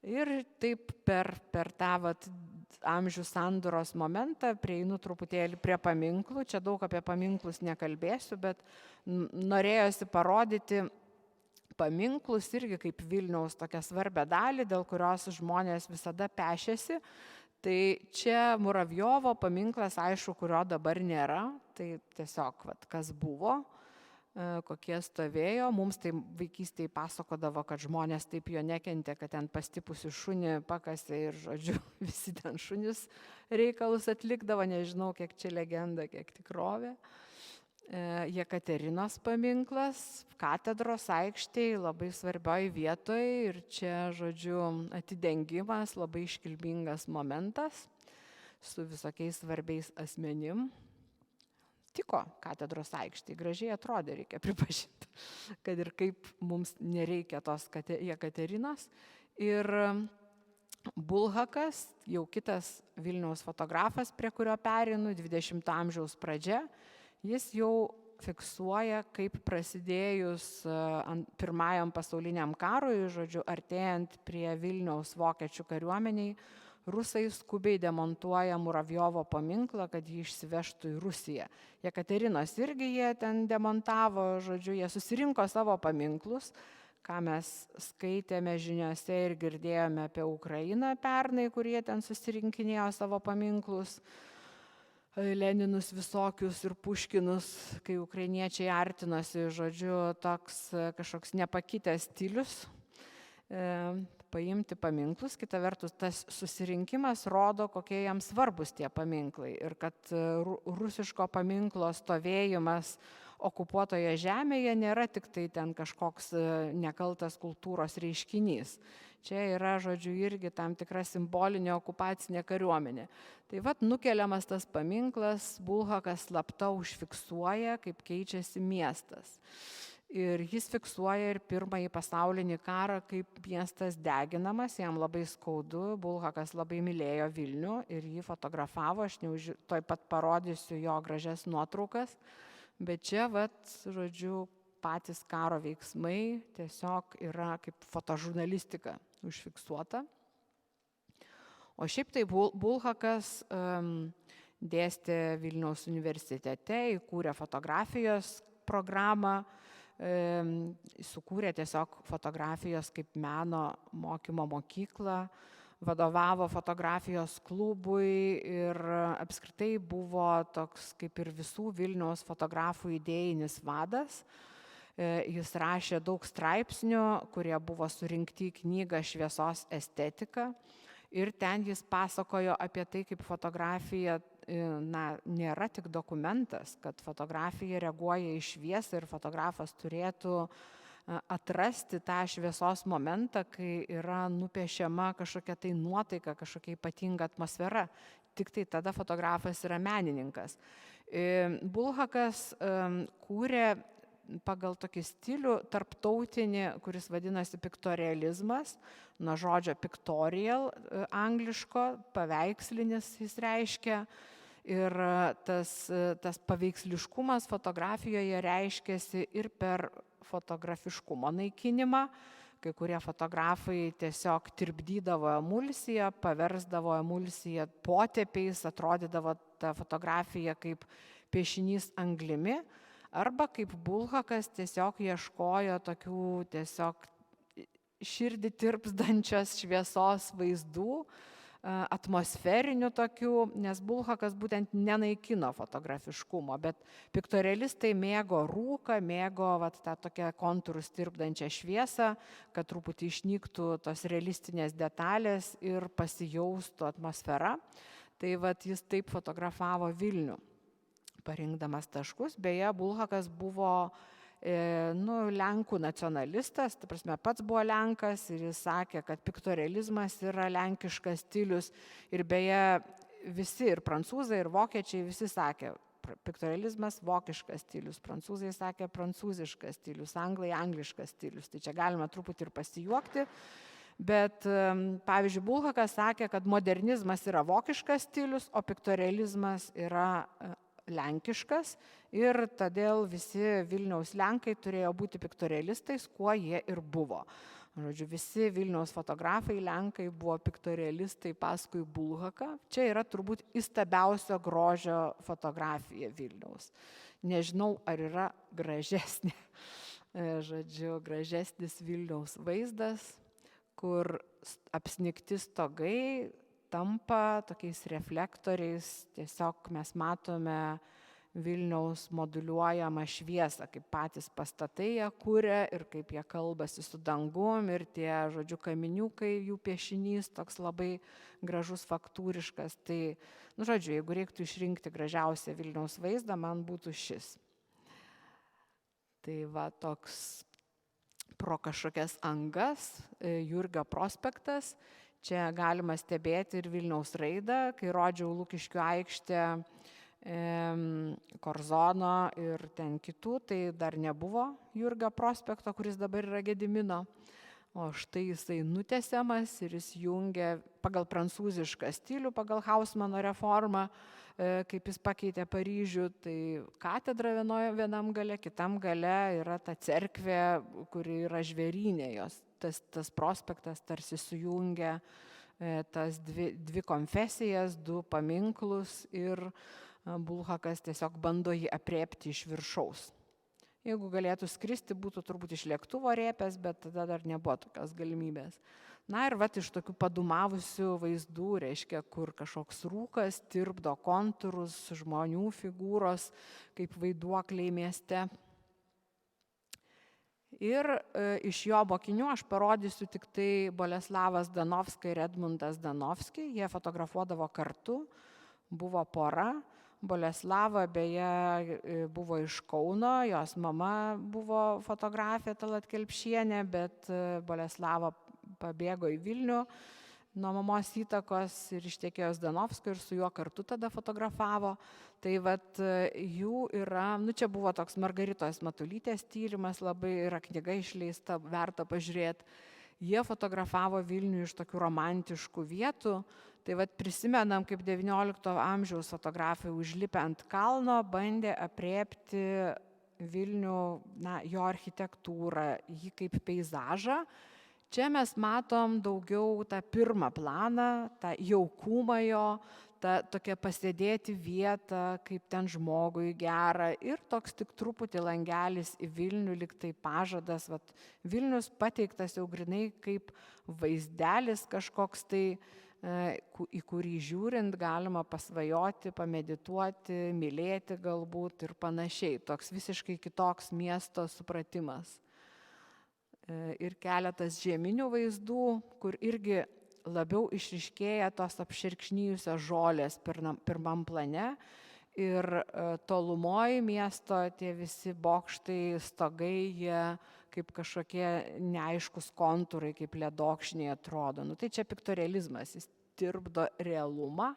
Ir taip per tą amžių sandūros momentą prieinu truputėlį prie paminklų. Čia daug apie paminklus nekalbėsiu, bet norėjosi parodyti paminklus irgi kaip Vilniaus tokią svarbę dalį, dėl kurios žmonės visada pešėsi. Tai čia Muravjovo paminklas, aišku, kurio dabar nėra. Tai tiesiog kas buvo. kokie stovėjo. Mums tai vaikystėje pasakodavo, kad žmonės taip jo nekentė, kad ten pastipusi šunį pakasė ir, žodžiu, visi ten šunis reikalus atlikdavo, nežinau, kiek čia legenda, kiek tikrovė. Jekaterinos paminklas, katedros aikštėje, labai svarbioj vietoje ir čia, žodžiu, atidengimas, labai iškilmingas momentas su visokiais svarbiais asmenim. Tiko katedros aikštėje, gražiai atrodė, reikia pripažinti, kad ir kaip mums nereikia tos Jekaterinos. Ir Bulhakas, jau kitas Vilniaus fotografas, prie kurio perinu, 20 amžiaus pradžia, jis jau fiksuoja, kaip prasidėjus Pirmajam pasauliniam karui, žodžiu, artėjant prie Vilniaus vokiečių kariuomeniai, rusai skubiai demontuoja Muravjovo paminklą, kad jį išsivežtų į Rusiją. Jekaterinos irgi jie ten demontavo, žodžiu, jie susirinko savo paminklus, ką mes skaitėme žiniose ir girdėjome apie Ukrainą pernai, kurie ten susirinkinėjo savo paminklus, Leninus visokius ir Puškinus, kai ukrainiečiai artinosi, žodžiu, toks kažkoks nepakitęs stilius. Paimti paminklus, kita vertus tas susirinkimas rodo, kokie jiems svarbus tie paminklai ir kad rusiško paminklo stovėjimas okupuotoje žemėje nėra tik tai ten kažkoks nekaltas kultūros reiškinys. Čia yra, žodžiu, irgi tam tikra simbolinė okupacinė kariuomenė. Tai vat nukeliamas tas paminklas, Bulhakas slapta užfiksuoja, kaip keičiasi miestas. Ir jis fiksuoja ir Pirmąjį pasaulinį karą, kaip miestas deginamas, jam labai skaudu, Bulhakas labai mylėjo Vilnių ir jį fotografavo, aš toj pat parodysiu jo gražias nuotraukas, bet čia, žodžiu, patys karo veiksmai tiesiog yra kaip fotožurnalistika užfiksuota. O šiaip tai Bulhakas dėstė Vilniaus universitete, įkūrė fotografijos programą, sukūrė tiesiog fotografijos kaip meno mokymo mokyklą, vadovavo fotografijos klubui ir apskritai buvo toks kaip ir visų Vilniaus fotografų idėjinis vadas. Jis rašė daug straipsnių, kurie buvo surinkti į knygą Šviesos estetika ir ten jis pasakojo apie tai, kaip fotografija nėra tik dokumentas, kad fotografija reaguoja į šviesą ir fotografas turėtų atrasti tą šviesos momentą, kai yra nupiešiama kažkokia tai nuotaika, kažkokia ypatinga atmosfera. Tik tai tada fotografas yra menininkas. Bulhakas kūrė pagal tokį stilių tarptautinį, kuris vadinasi piktorializmas, nuo žodžio pictorial angliško, paveikslinis jis reiškia. Ir tas paveiksliškumas fotografijoje reiškiasi ir per fotografiškumo naikinimą. Kai kurie fotografai tiesiog tirpdydavo emulsiją, paversdavo emulsiją potėpiais, atrodydavo ta fotografija kaip piešinys anglimi. Arba kaip Bulhakas tiesiog ieškojo tokių tiesiog širdį tirpsdančios šviesos vaizdų, atmosferinių tokių, nes Bulhakas būtent nenaikino fotografiškumo, bet piktorialistai mėgo rūką, mėgo tą tokią kontūrus tirpdančią šviesą, kad truputį išnyktų tos realistinės detalės ir pasijaustų atmosfera. Tai jis taip fotografavo Vilnių, parinkdamas taškus. Beje, Bulhakas buvo Lenkų nacionalistas, ta prasme pats buvo Lenkas ir jis sakė, kad piktorializmas yra lenkiškas stilius ir beje visi ir prancūzai ir vokiečiai visi sakė, piktorializmas vokiškas stilius, prancūzai sakė prancūziškas stilius, anglai angliškas stilius, tai čia galima truputį ir pasijuokti, bet pavyzdžiui Bulhakas sakė, kad modernizmas yra vokiškas stilius, o piktorializmas yra lenkiškas ir todėl visi Vilniaus Lenkai turėjo būti piktorialistais, kuo jie ir buvo. Žodžiu, visi Vilniaus fotografai Lenkai buvo piktorialistai paskui Bulhaką. Čia yra turbūt įstabiausio grožio fotografija Vilniaus. Nežinau, ar yra gražesnė, žodžiu, gražesnis Vilniaus vaizdas, kur apsnigti stogai tampa tokiais reflektoriais, tiesiog mes matome Vilniaus moduliuojamą šviesą, kaip patys pastatai jie kuria ir kaip jie kalbasi su dangum ir tie, žodžiu, kaminiukai, jų piešinys toks labai gražus, faktūriškas. Tai, žodžiu, jeigu reiktų išrinkti gražiausią Vilniaus vaizdą, man būtų šis. Tai va toks pro kažkokias angas, Jurgio prospektas. Čia galima stebėti ir Vilniaus raidą, kai rodžiau Lukiškių aikštę, Korzono ir ten kitų, tai dar nebuvo Jurgio prospekto, kuris dabar yra Gedimino. O štai jisai nutęsiamas ir jis jungia pagal prancūzišką stilių, pagal Hausmano reformą, kaip jis pakeitė Paryžių. Tai katedra vienam gale, kitam gale yra ta cerkvė, kuri yra žvėrynė jos. Tas prospektas tarsi sujungia tas dvi konfesijas, du paminklus ir Bulhakas tiesiog bando jį apriepti iš viršaus. Jeigu galėtų skristi, būtų turbūt iš lėktuvo rėpęs, bet tada dar nebuvo tokios galimybės. Na ir vat iš tokių padumavusių vaizdų, reiškia, kur kažkoks rūkas tirpdo kontūrus, žmonių figūros, kaip vaiduokliai mieste. Ir iš jo mokinių aš parodysiu tik tai Boleslavas Danovskai ir Edmundas Danovski. Jie fotografuodavo kartu, buvo pora. Boleslava beje buvo iš Kauno, jos mama buvo fotografė Tallat Kelpšienė, bet Boleslava pabėgo į Vilnių nuo mamos įtakos ir ištekėjo Danovskio ir su juo kartu tada fotografavo. Tai vat jų yra, čia buvo toks Margaritos Matulytės tyrimas, labai yra knyga išleista, verta pažiūrėti. Jie fotografavo Vilnių iš tokių romantiškų vietų. Tai vat prisimenam, kaip XIX amžiaus fotografai užlipę ant kalno bandė apriepti Vilnių, jo architektūrą, jį kaip peizažą. Čia mes matom daugiau tą pirmą planą, tą jaukumą jo, tą tokią pasėdėti vietą, kaip ten žmogui gera ir toks tik truputį langelis į Vilnių, lyg tai pažadas. Vat Vilnius pateiktas jau grinai kaip vaizdelis kažkoks tai, į kurį žiūrint galima pasvajoti, pamedituoti, mylėti galbūt ir panašiai. Toks visiškai kitoks miesto supratimas. Ir keletas žieminių vaizdų, kur irgi labiau išryškėja tos apšerkšnyjusios žolės pirmam plane. Ir tolumoj miesto tie visi bokštai, stogai, jie kaip kažkokie neaiškus kontūrai, kaip ledokšniai atrodo. Tai čia piktorealizmas, jis tirpdo realumą.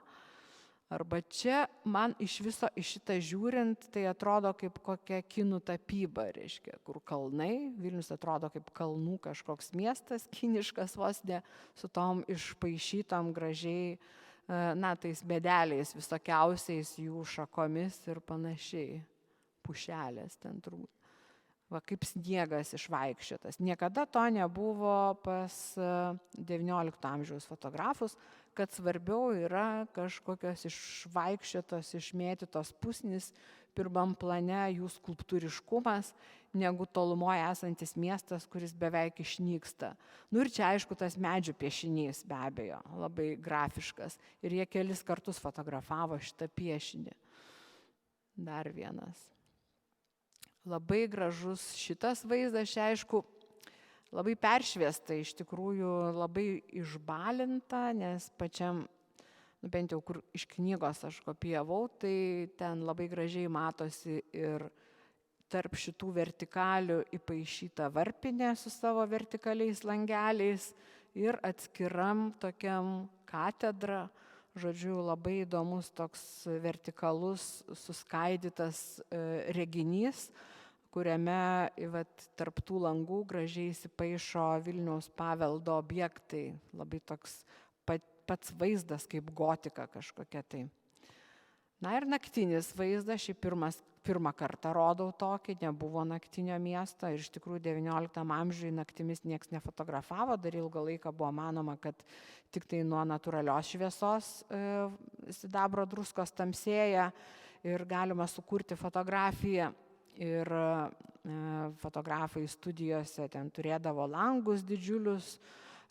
Arba čia man iš viso iš šitą žiūrint, tai atrodo kaip kokia kinų tapyba, reiškia, kur kalnai, Vilnius atrodo kaip kalnų kažkoks miestas, kiniškas vos ne, su tom išpaišytom gražiai, tais medeliais visokiausiais jų šakomis ir panašiai, pušelės ten turbūt. Va, kaip sniegas išvaikščiotas. Niekada to nebuvo pas XIX amžiaus fotografus, kad svarbiau yra kažkokios išvaikščiotos, išmėtytos pusnys pirmam plane, jų skulptūriškumas, negu tolumoje esantis miestas, kuris beveik išnyksta. Ir čia aišku tas medžių piešinys be abejo, labai grafiškas. Ir jie kelis kartus fotografavo šitą piešinį. Dar vienas. Labai gražus šitas vaizdas, čia aišku, labai peršviesta, iš tikrųjų labai išbalinta, nes pačiam, bent jau kur iš knygos aš kopijavau, tai ten labai gražiai matosi ir tarp šitų vertikalių įpaišyta varpinė su savo vertikaliais langeliais ir atskiram tokiam katedra. Žodžiu, labai įdomus toks vertikalus, suskaidytas reginys, kuriame tarp tų langų gražiai įsipaišo Vilniaus paveldo objektai. Labai toks pats vaizdas kaip gotika kažkokia tai. Ir naktinis vaizdas, šį pirmą kartą rodau tokį, nebuvo naktinio miesto ir iš tikrųjų XIX amžiui naktimis nieks nefotografavo, dar ilgą laiką buvo manoma, kad tik tai nuo natūralios šviesos sidabro druskos tamsėja ir galima sukurti fotografiją. Ir fotografai studijose ten turėdavo langus didžiulius,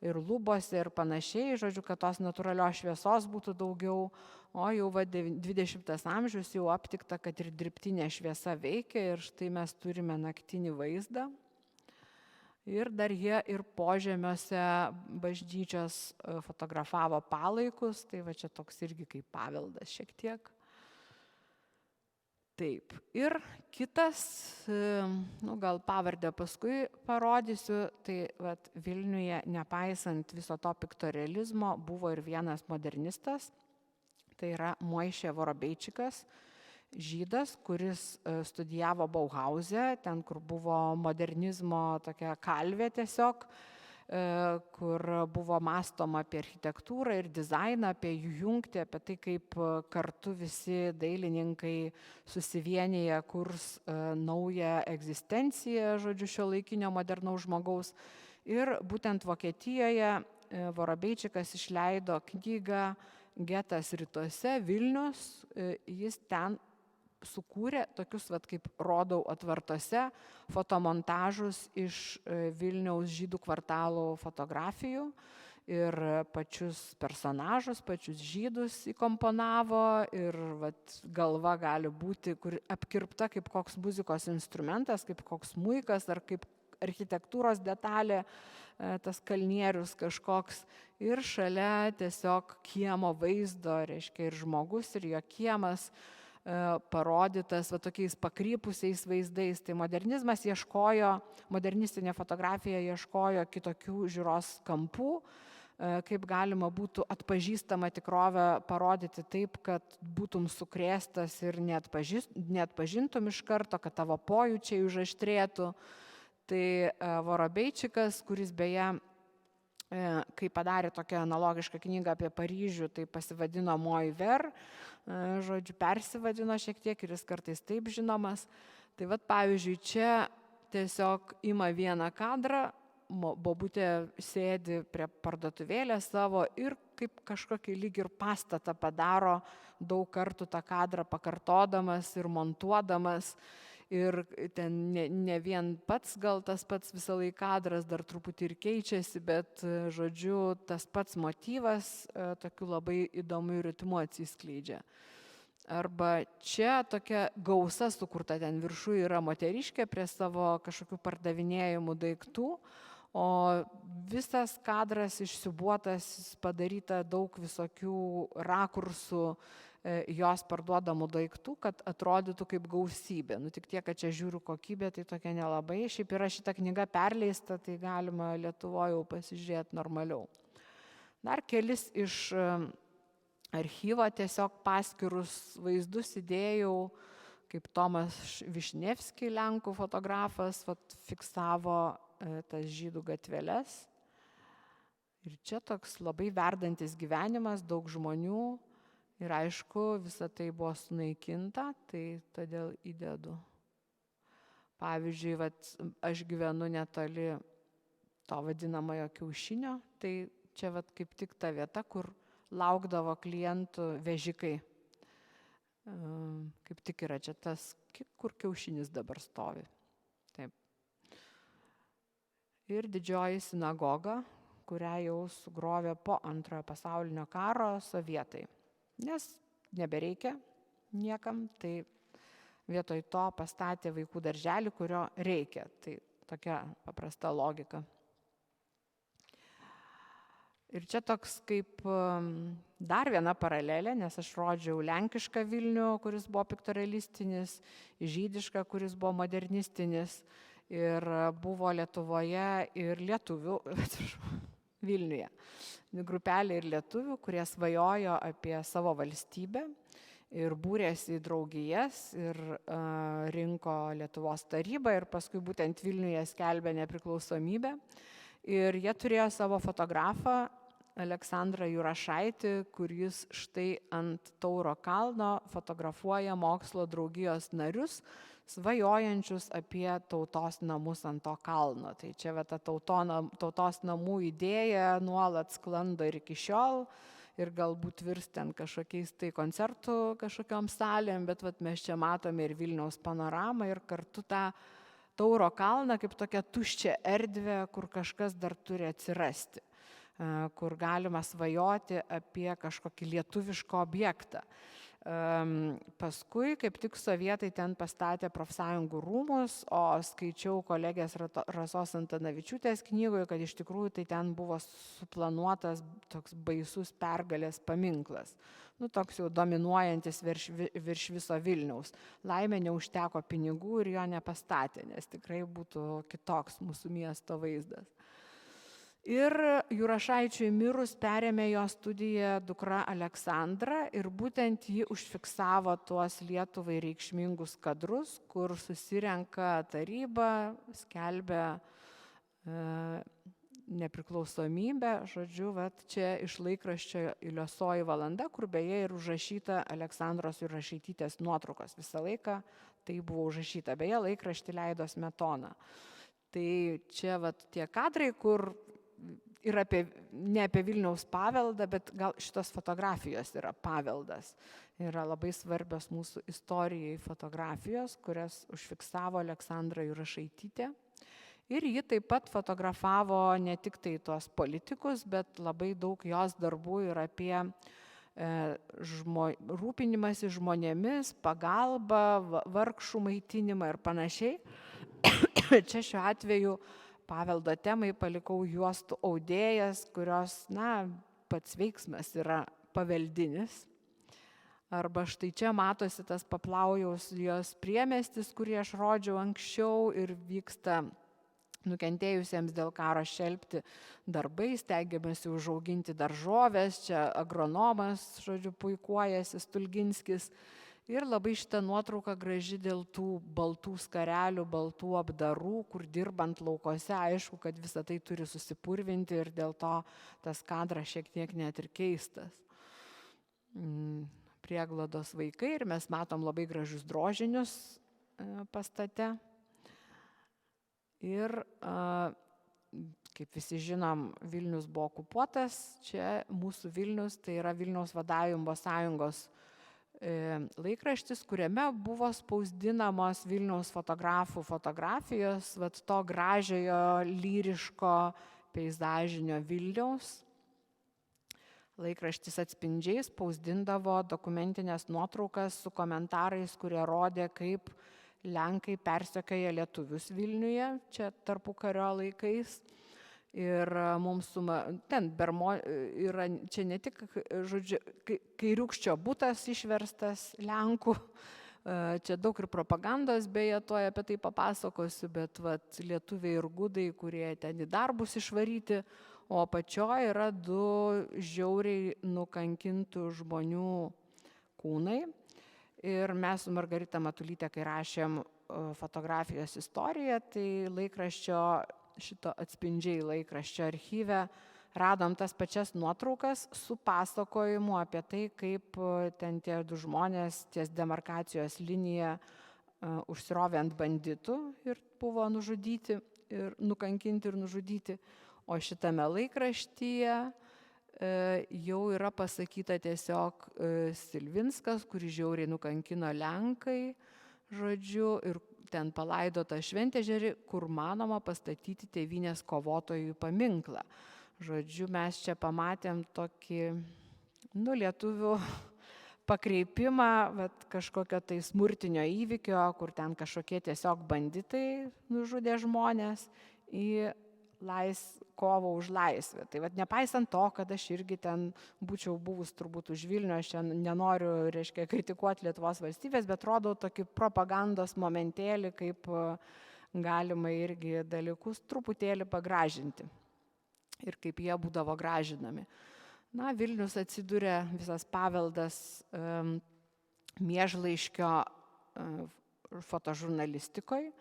ir lubose ir panašiai, žodžiu, kad tos natūralios šviesos būtų daugiau, o jau 20 amžius jau aptikta, kad ir dirbtinė šviesa veikia ir štai mes turime naktinį vaizdą. Ir dar jie ir požemiuose bažnyčios fotografavo palaikus, tai va čia toks irgi kaip paveldas šiek tiek. Taip, ir kitas, gal pavardę paskui parodysiu, tai vat, Vilniuje, nepaisant viso to piktorealizmo, buvo ir vienas modernistas, tai yra Moišė Vorobeičikas, žydas, kuris studijavo Bauhause, ten, kur buvo modernizmo tokia kalvė tiesiog, kur buvo mąstoma apie architektūrą ir dizainą, apie jų jungtį, apie tai, kaip kartu visi dailininkai susivienyje kurs naują egzistenciją, žodžiu, šiuolaikinio modernaus žmogaus. Ir būtent Vokietijoje Vorobeičikas išleido knygą Getas rytuose, Vilnius, jis ten sukūrė tokius, kaip rodau atvartuose, fotomontažus iš Vilniaus žydų kvartalų fotografijų ir pačius personažus, pačius žydus įkomponavo ir galva gali būti apkirpta kaip koks muzikos instrumentas, kaip koks smuikas ar kaip architektūros detalė, tas kalnierius kažkoks ir šalia tiesiog kiemo vaizdo, reiškia ir žmogus, ir jo kiemas parodytas tokiais pakrypusiais vaizdais. Tai modernizmas ieškojo, modernistinė fotografija ieškojo kitokių žiūros kampų, kaip galima būtų atpažįstamą tikrovę parodyti taip, kad būtum sukrėstas ir neatpažintum iš karto, kad tavo pojūčiai užaštrėtų. Tai Vorobeičikas, kuris beje, kai padarė tokią analogišką knygą apie Paryžių, tai pasivadino Moi Ver, žodžiu, persivadino šiek tiek ir jis kartais taip žinomas. Tai pavyzdžiui, čia tiesiog ima vieną kadrą, bobutė sėdi prie parduotuvėlės savo ir kaip kažkokį lyg ir pastatą padaro, daug kartų tą kadrą pakartodamas ir montuodamas. Ir ten ne vien pats, gal tas pats visą laiką kadras dar truputį ir keičiasi, bet, žodžiu, tas pats motyvas tokiu labai įdomiu ritmu atsiskleidžia. Arba čia tokia gausa sukurta, ten viršų yra moteriškė prie savo kažkokių pardavinėjimų daiktų, o visas kadras išsiubuotas, padaryta daug visokių rakursų jos parduodamų daiktų, kad atrodytų kaip gausybė. Tik tiek, kad čia žiūriu kokybė, tai tokia nelabai. Šiaip yra šita knyga perleista, tai galima Lietuvoje jau pasižiūrėti normaliau. Dar kelis iš archyvo tiesiog paskirus vaizdus įdėjau, kaip Tomas Višnevski, lenkų fotografas, fiksavo tas žydų gatveles. Ir čia toks labai verdantis gyvenimas, daug žmonių. Ir aišku, visa tai buvo sunaikinta, tai todėl įdedu. Pavyzdžiui, aš gyvenu netoli to vadinamojo kiaušinio, tai čia kaip tik ta vieta, kur laukdavo klientų vežikai. Kaip tik yra čia tas, kur kiaušinis dabar stovi. Taip. Ir didžioji sinagoga, kurią jau sugrovė po Antrojo pasaulinio karo sovietai. Nes nebereikia niekam, tai vietoj to pastatė vaikų darželį, kurio reikia. Tai tokia paprasta logika. Ir čia toks kaip dar viena paralelė, nes aš rodžiau lenkišką Vilnių, kuris buvo piktorealistinis, žydišką, kuris buvo modernistinis, ir buvo Lietuvoje ir lietuvių, Vilniuje. Grupelė ir lietuvių, kurie svajojo apie savo valstybę ir būrėsi į draugijas ir rinko Lietuvos tarybą ir paskui būtent Vilniuje skelbė nepriklausomybę. Ir jie turėjo savo fotografą Aleksandrą Jurašaitį, kuris štai ant Tauro kalno fotografuoja mokslo draugijos narius, svajojančius apie tautos namus ant to kalno. Tai čia ta tautos namų idėja nuolat sklando ir iki šiol ir galbūt virs ten kažkokiais tai koncertų kažkokiom salėm, bet mes čia matome ir Vilniaus panoramą ir kartu tą Tauro kalną kaip tokią tuščią erdvę, kur kažkas dar turi atsirasti. kur galima svajoti apie kažkokį lietuvišką objektą. Paskui, kaip tik sovietai ten pastatė profsąjungų rūmus, o skaičiau kolegės Rasos Antanavičiūtės knygoje, kad iš tikrųjų tai ten buvo suplanuotas toks baisus pergalės paminklas. Toks jau dominuojantis virš viso Vilniaus. Laimė neužteko pinigų ir jo nepastatė, nes tikrai būtų kitoks mūsų miesto vaizdas. Ir Jurašaičiui mirus perėmė jo studiją dukra Aleksandra ir būtent ji užfiksavo tuos Lietuvai reikšmingus kadrus, kur susirenka taryba, skelbia nepriklausomybę. Žodžiu, čia iš laikraščio Iliosoji valanda, kur beje ir užrašyta Aleksandros Jurašaitytės nuotraukos. Visą laiką tai buvo užrašyta. Beje, laikraštį leido Smetona. Tai čia tie kadrai, kur ir ne apie Vilniaus paveldą, bet gal šitos fotografijos yra paveldas. Yra labai svarbios mūsų istorijai fotografijos, kurias užfiksavo Aleksandra Jurašaitytė. Ir ji taip pat fotografavo ne tik tai tuos politikus, bet labai daug jos darbų ir apie rūpinimąsi žmonėmis, pagalbą, vargšų maitinimą ir panašiai. Čia šiuo atveju paveldo temai palikau juostų audėjas, kurios, pats veiksmas yra paveldinis. Arba štai čia matosi tas Paplaujaus jos priemiestis, kurį aš rodžiau anksčiau, ir vyksta nukentėjusiems dėl karo šelpti darbai, stengiamasi užauginti daržoves, čia agronomas, puikuojasi Stulginskis. Ir labai šita nuotrauka graži dėl tų baltų skarelių, baltų apdarų, kur dirbant laukose, aišku, kad visą tai turi susipurvinti ir dėl to tas kadras šiek tiek net ir keistas. Prieglados vaikai ir mes matom labai gražius drožinius pastate. Ir, kaip visi žinom, Vilnius buvo okupuotas, čia mūsų Vilnius, tai yra Vilniaus vadavimo sąjungos laikraštis, kuriame buvo spausdinamos Vilniaus fotografų fotografijos, to gražiojo, lyriško, peizažinio Vilniaus. Laikraštis Atspindžiai spausdindavo dokumentinės nuotraukas su komentarais, kurie rodė, kaip Lenkai persekioja lietuvius Vilniuje, čia tarpukario laikais. Ir mums ten yra čia ne tik, žodžiu, Kairiūkščio butas išverstas Lenkų, čia daug ir propagandos, beje, tuoj apie tai papasakosiu, bet lietuviai ir gudai, kurie ten į darbus išvaryti, o apačioje yra 2 žiauriai nukankintų žmonių kūnai. Ir mes su Margarita Matulytė, kai rašėm fotografijos istoriją, tai laikraščio šito Atspindžiai laikraščio archyve radom tas pačias nuotraukas su pasakojimu apie tai, kaip ten tie 2 žmonės ties demarkacijos linija užsirovė ant banditų ir buvo nužudyti, ir nukankinti ir nužudyti. O šitame laikraštyje jau yra pasakyta tiesiog Silvinskas, kurį žiauriai nukankino Lenkai, žodžiu, ir ten palaidota Šventežerį, kur manoma pastatyti tėvynės kovotojų paminklą. Žodžiu, mes čia pamatėm tokį, lietuvių pakreipimą, kažkokio tai smurtinio įvykio, kur ten kažkokie tiesiog banditai nužudė žmonės, į kovą už laisvę. Tai nepaisant to, kad aš irgi ten būčiau buvus turbūt už Vilnių, aš čia nenoriu, kritikuoti Lietuvos valstybės, bet rodau tokį propagandos momentėlį, kaip galima irgi dalykus truputėlį pagražinti ir kaip jie būdavo gražinami. Vilnius atsidūrė visas paveldas Miežlaiškio fotožurnalistikoje,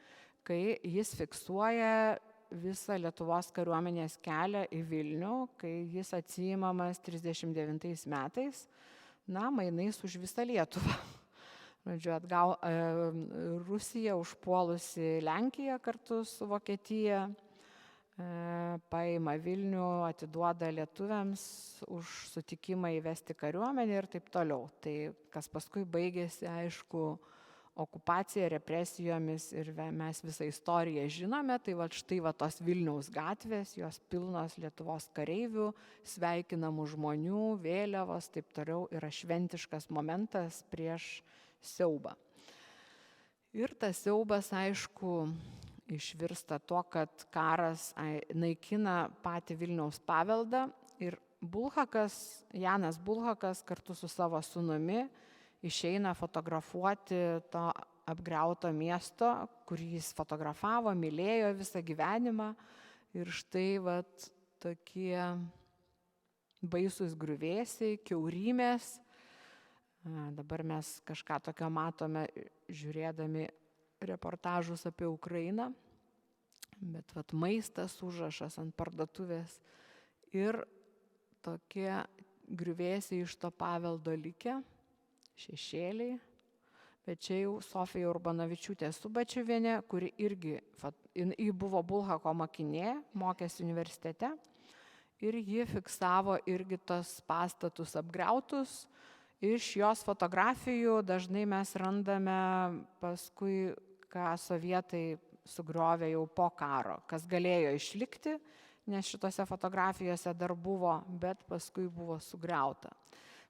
kai jis fiksuoja visą Lietuvos kariuomenės kelią į Vilnių, kai jis atsiimamas 39 metais, mainais už visą Lietuvą. Rusija užpuolusi Lenkiją kartu su Vokietija, paima Vilnių, atiduoda lietuviams už sutikimą įvesti kariuomenę ir taip toliau. Tai kas paskui baigėsi, aišku, okupacija, represijomis ir mes visą istoriją žinome, tai va štai va tos Vilniaus gatvės, jos pilnos Lietuvos kareivių, sveikinamų žmonių, vėliavos, taip toliau, yra šventiškas momentas prieš siaubą. Ir tas siaubas, aišku, išvirsta tuo, kad karas naikina patį Vilniaus paveldą ir Janas Bulhakas kartu su savo sūnumi išeina fotografuoti to apgriauto miesto, kurį jis fotografavo, mylėjo visą gyvenimą. Ir štai vat tokie baisūs griuvėsiai, kiaurymės. Dabar mes kažką tokio matome, žiūrėdami reportažus apie Ukrainą. Bet vat maistas, užrašas ant parduotuvės ir tokie griuvėsiai iš to paveldo likę. Šešėliai, bet čia jau Sofija Urbanavičiūtė Subačiuvienė, kuri irgi, ji buvo Bulhako mokinė, mokėsi universitete ir ji fiksavo irgi tos pastatus apgriautus. Iš jos fotografijų dažnai mes randame paskui, ką sovietai sugriovė jau po karo, kas galėjo išlikti, nes šitose fotografijose dar buvo, bet paskui buvo sugriauta.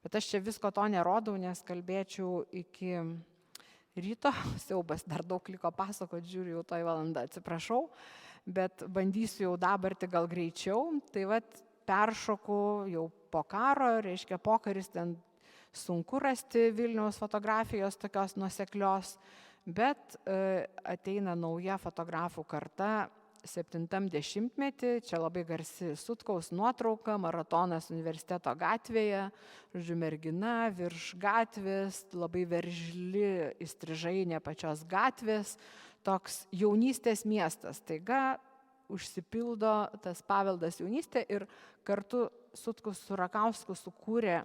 Bet aš čia visko to nerodau, nes kalbėčiau iki ryto, siaubas dar daug liko pasakoti, žiūriu jau toj valandą, atsiprašau, bet bandysiu jau dabarti gal greičiau. Tai vat peršoku jau po karo, reiškia pokaris, ten sunku rasti Vilniaus fotografijos tokios nuoseklios, bet ateina nauja fotografų karta 70-metį, čia labai garsi Sutkaus nuotrauka, maratonas universiteto gatvėje, žodžiu, mergina virš gatvės, labai veržli įstrižainė pačios gatvės, toks jaunystės miestas. Taiga užsipildo tas paveldas jaunystė ir kartu Sutkus su Rakausku sukūrė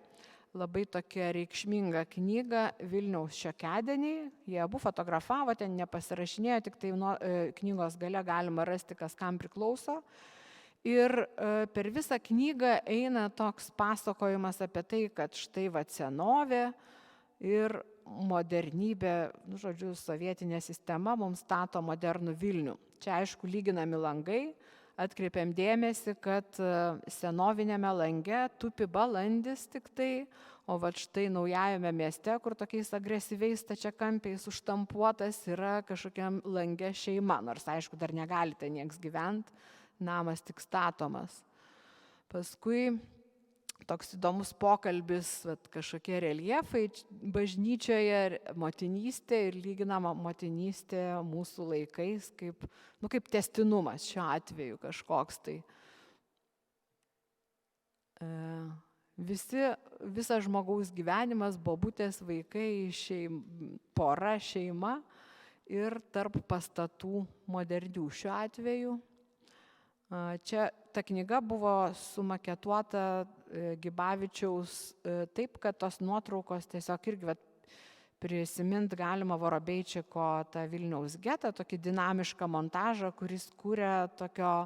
labai tokia reikšminga knyga Vilniaus šiokiadieniai. Jie abu fotografavo, ten nepasirašinėjo, tik tai knygos gale galima rasti, kas kam priklauso. Ir per visą knygą eina toks pasakojimas apie tai, kad štai va senovė ir modernybė, žodžiu, sovietinė sistema mums stato modernų Vilnių. Čia aišku lyginami langai. Atkreipiam dėmesį, kad senovinėme lange tupi balandis tik tai, o va štai naujajame mieste, kur tokiais agresyviais stačiakampiais užtampuotas, yra kažkokiam lange šeima, nors aišku dar negalite nieks gyventi, namas tik statomas. Paskui toks įdomus pokalbis, kažkokie reljefai bažnyčioje, motinystė ir lyginama motinystė mūsų laikais kaip tęstinumas šiuo atveju kažkoks tai. Visas žmogaus gyvenimas, bobutės, vaikai, pora, šeima ir tarp pastatų modernių šiuo atveju. Čia ta knyga buvo sumaketuota Gibavičiaus taip, kad tos nuotraukos tiesiog irgi prisimint galima Vorobeičiko tą Vilniaus getą, tokį dinamišką montažą, kuris kūrė tokio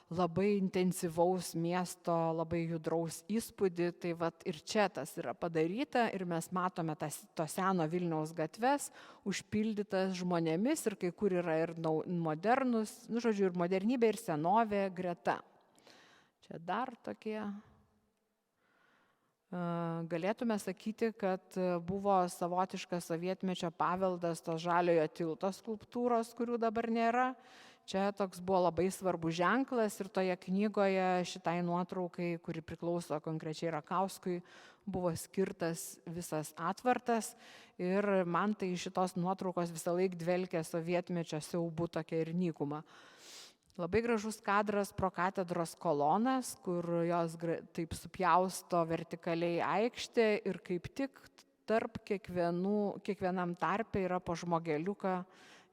labai intensyvaus miesto, labai judraus įspūdį. Tai ir čia tas yra padaryta ir mes matome to seno Vilniaus gatves užpildytas žmonėmis ir kai kur yra ir modernus, žodžiu, ir modernybė, ir senovė greta. Čia dar tokie. Galėtume sakyti, kad buvo savotiškas sovietmečio paveldas tos Žaliojo tilto skulptūros, kurių dabar nėra. Čia toks buvo labai svarbus ženklas ir toje knygoje šitai nuotraukai, kuri priklauso konkrečiai Rakauskui, buvo skirtas visas atvartas ir man tai šitos nuotraukos visą laiką dvelkė sovietmečio siaubu tokia ir nykuma. Labai gražus kadras pro katedros kolonas, kur jos taip supjausto vertikaliai aikštė ir kaip tik tarp kiekvienam tarpe yra po žmogeliuką.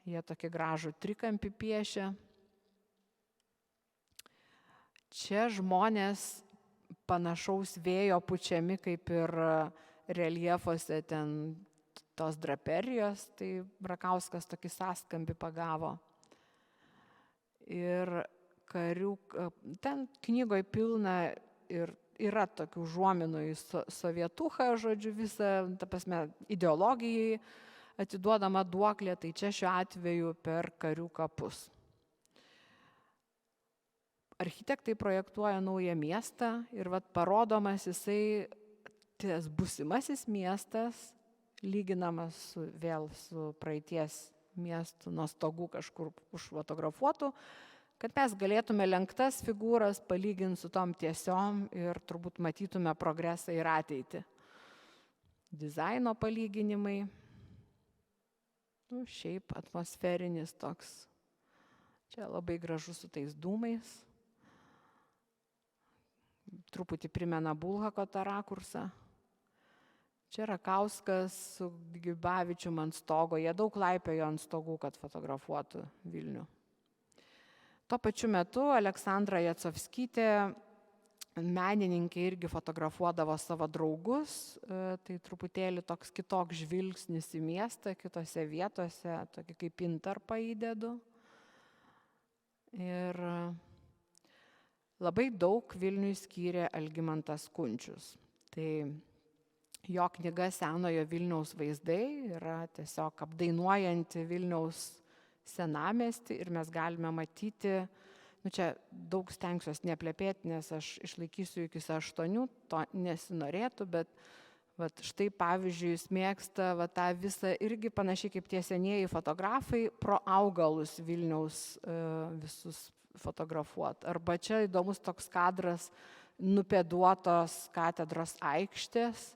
Jie tokį gražų trikampį piešia. Čia žmonės panašaus vėjo pučiami kaip ir reljefuose ten tos draperijos, tai Rakauskas tokį sąskambį pagavo. Ir ten knygoje pilna ir yra tokių užuominų į sovietuchą, žodžiu, visą, ta prasme, ideologijai atiduodama duoklė, tai čia šiuo atveju per karių kapus. Architektai projektuoja naują miestą ir parodomas jisai, tas būsimasis miestas, lyginamas vėl su praeities miestų nuo stogų kažkur užfotografuotų, kad mes galėtume lenktas figūras palyginti su tom tiesiom ir turbūt matytume progresą ir ateitį. Dizaino palyginimai, šiaip atmosferinis toks, čia labai gražus su tais dūmais, truputį primena Bulhako tą rakursą. Čia Rakauskas su Gibavičium ant stogo, jie daug laipiojo ant stogų, kad fotografuotų Vilnių. Tuo pačiu metu Aleksandra Jacovskytė, menininkė, irgi fotografuodavo savo draugus, tai truputėlį toks kitoks žvilgsnis į miestą, kitose vietose, tokį kaip intarpą įdedu. Ir labai daug Vilniui skyrė Algimantas Kunčius. Tai jo knyga Senojo Vilniaus vaizdai yra tiesiog apdainuojanti Vilniaus senamiestį ir mes galime matyti, čia daug stengsiuosi neplepėti, nes aš išlaikysiu iki 8, to nesinorėtų, bet štai pavyzdžiui jis mėgsta tą visą irgi panašiai kaip tie senieji fotografai pro augalus Vilniaus visus fotografuoti. Arba čia įdomus toks kadras nupėduotos katedros aikštės,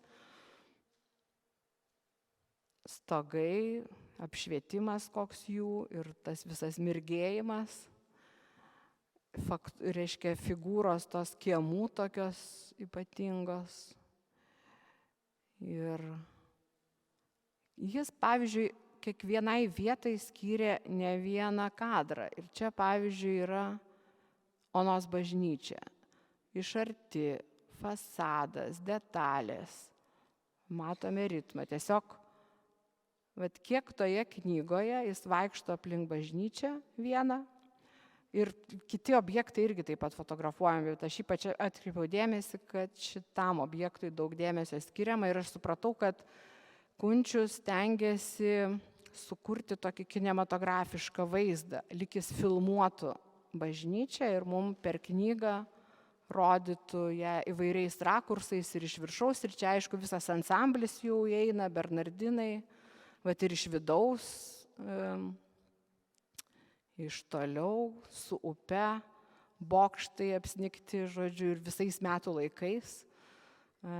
stogai, apšvietimas koks jų ir tas visas mirgėjimas, reiškia figūros tos kiemų tokios ypatingos. Ir jis, pavyzdžiui, kiekvienai vietai skyrė ne vieną kadrą. Ir čia, pavyzdžiui, yra Onos bažnyčia. Iš arti, fasadas, detalės, matome ritmą. Tiesiog kiek toje knygoje jis vaikšto aplink bažnyčią vieną ir kiti objektai irgi taip pat fotografuojami, bet aš ypač atkreipiau dėmesį, kad šitam objektui daug dėmesio skiriama ir aš supratau, kad Kunčius stengiasi sukurti tokį kinematografišką vaizdą, lyg jis filmuotų bažnyčią ir mums per knygą rodytų ją įvairiais rakursais ir iš viršaus, ir čia aišku visas ansamblis jau įeina, Bernardinai, ir iš vidaus, iš toliau, su upe, bokštai apsnigti, žodžiu, ir visais metų laikais.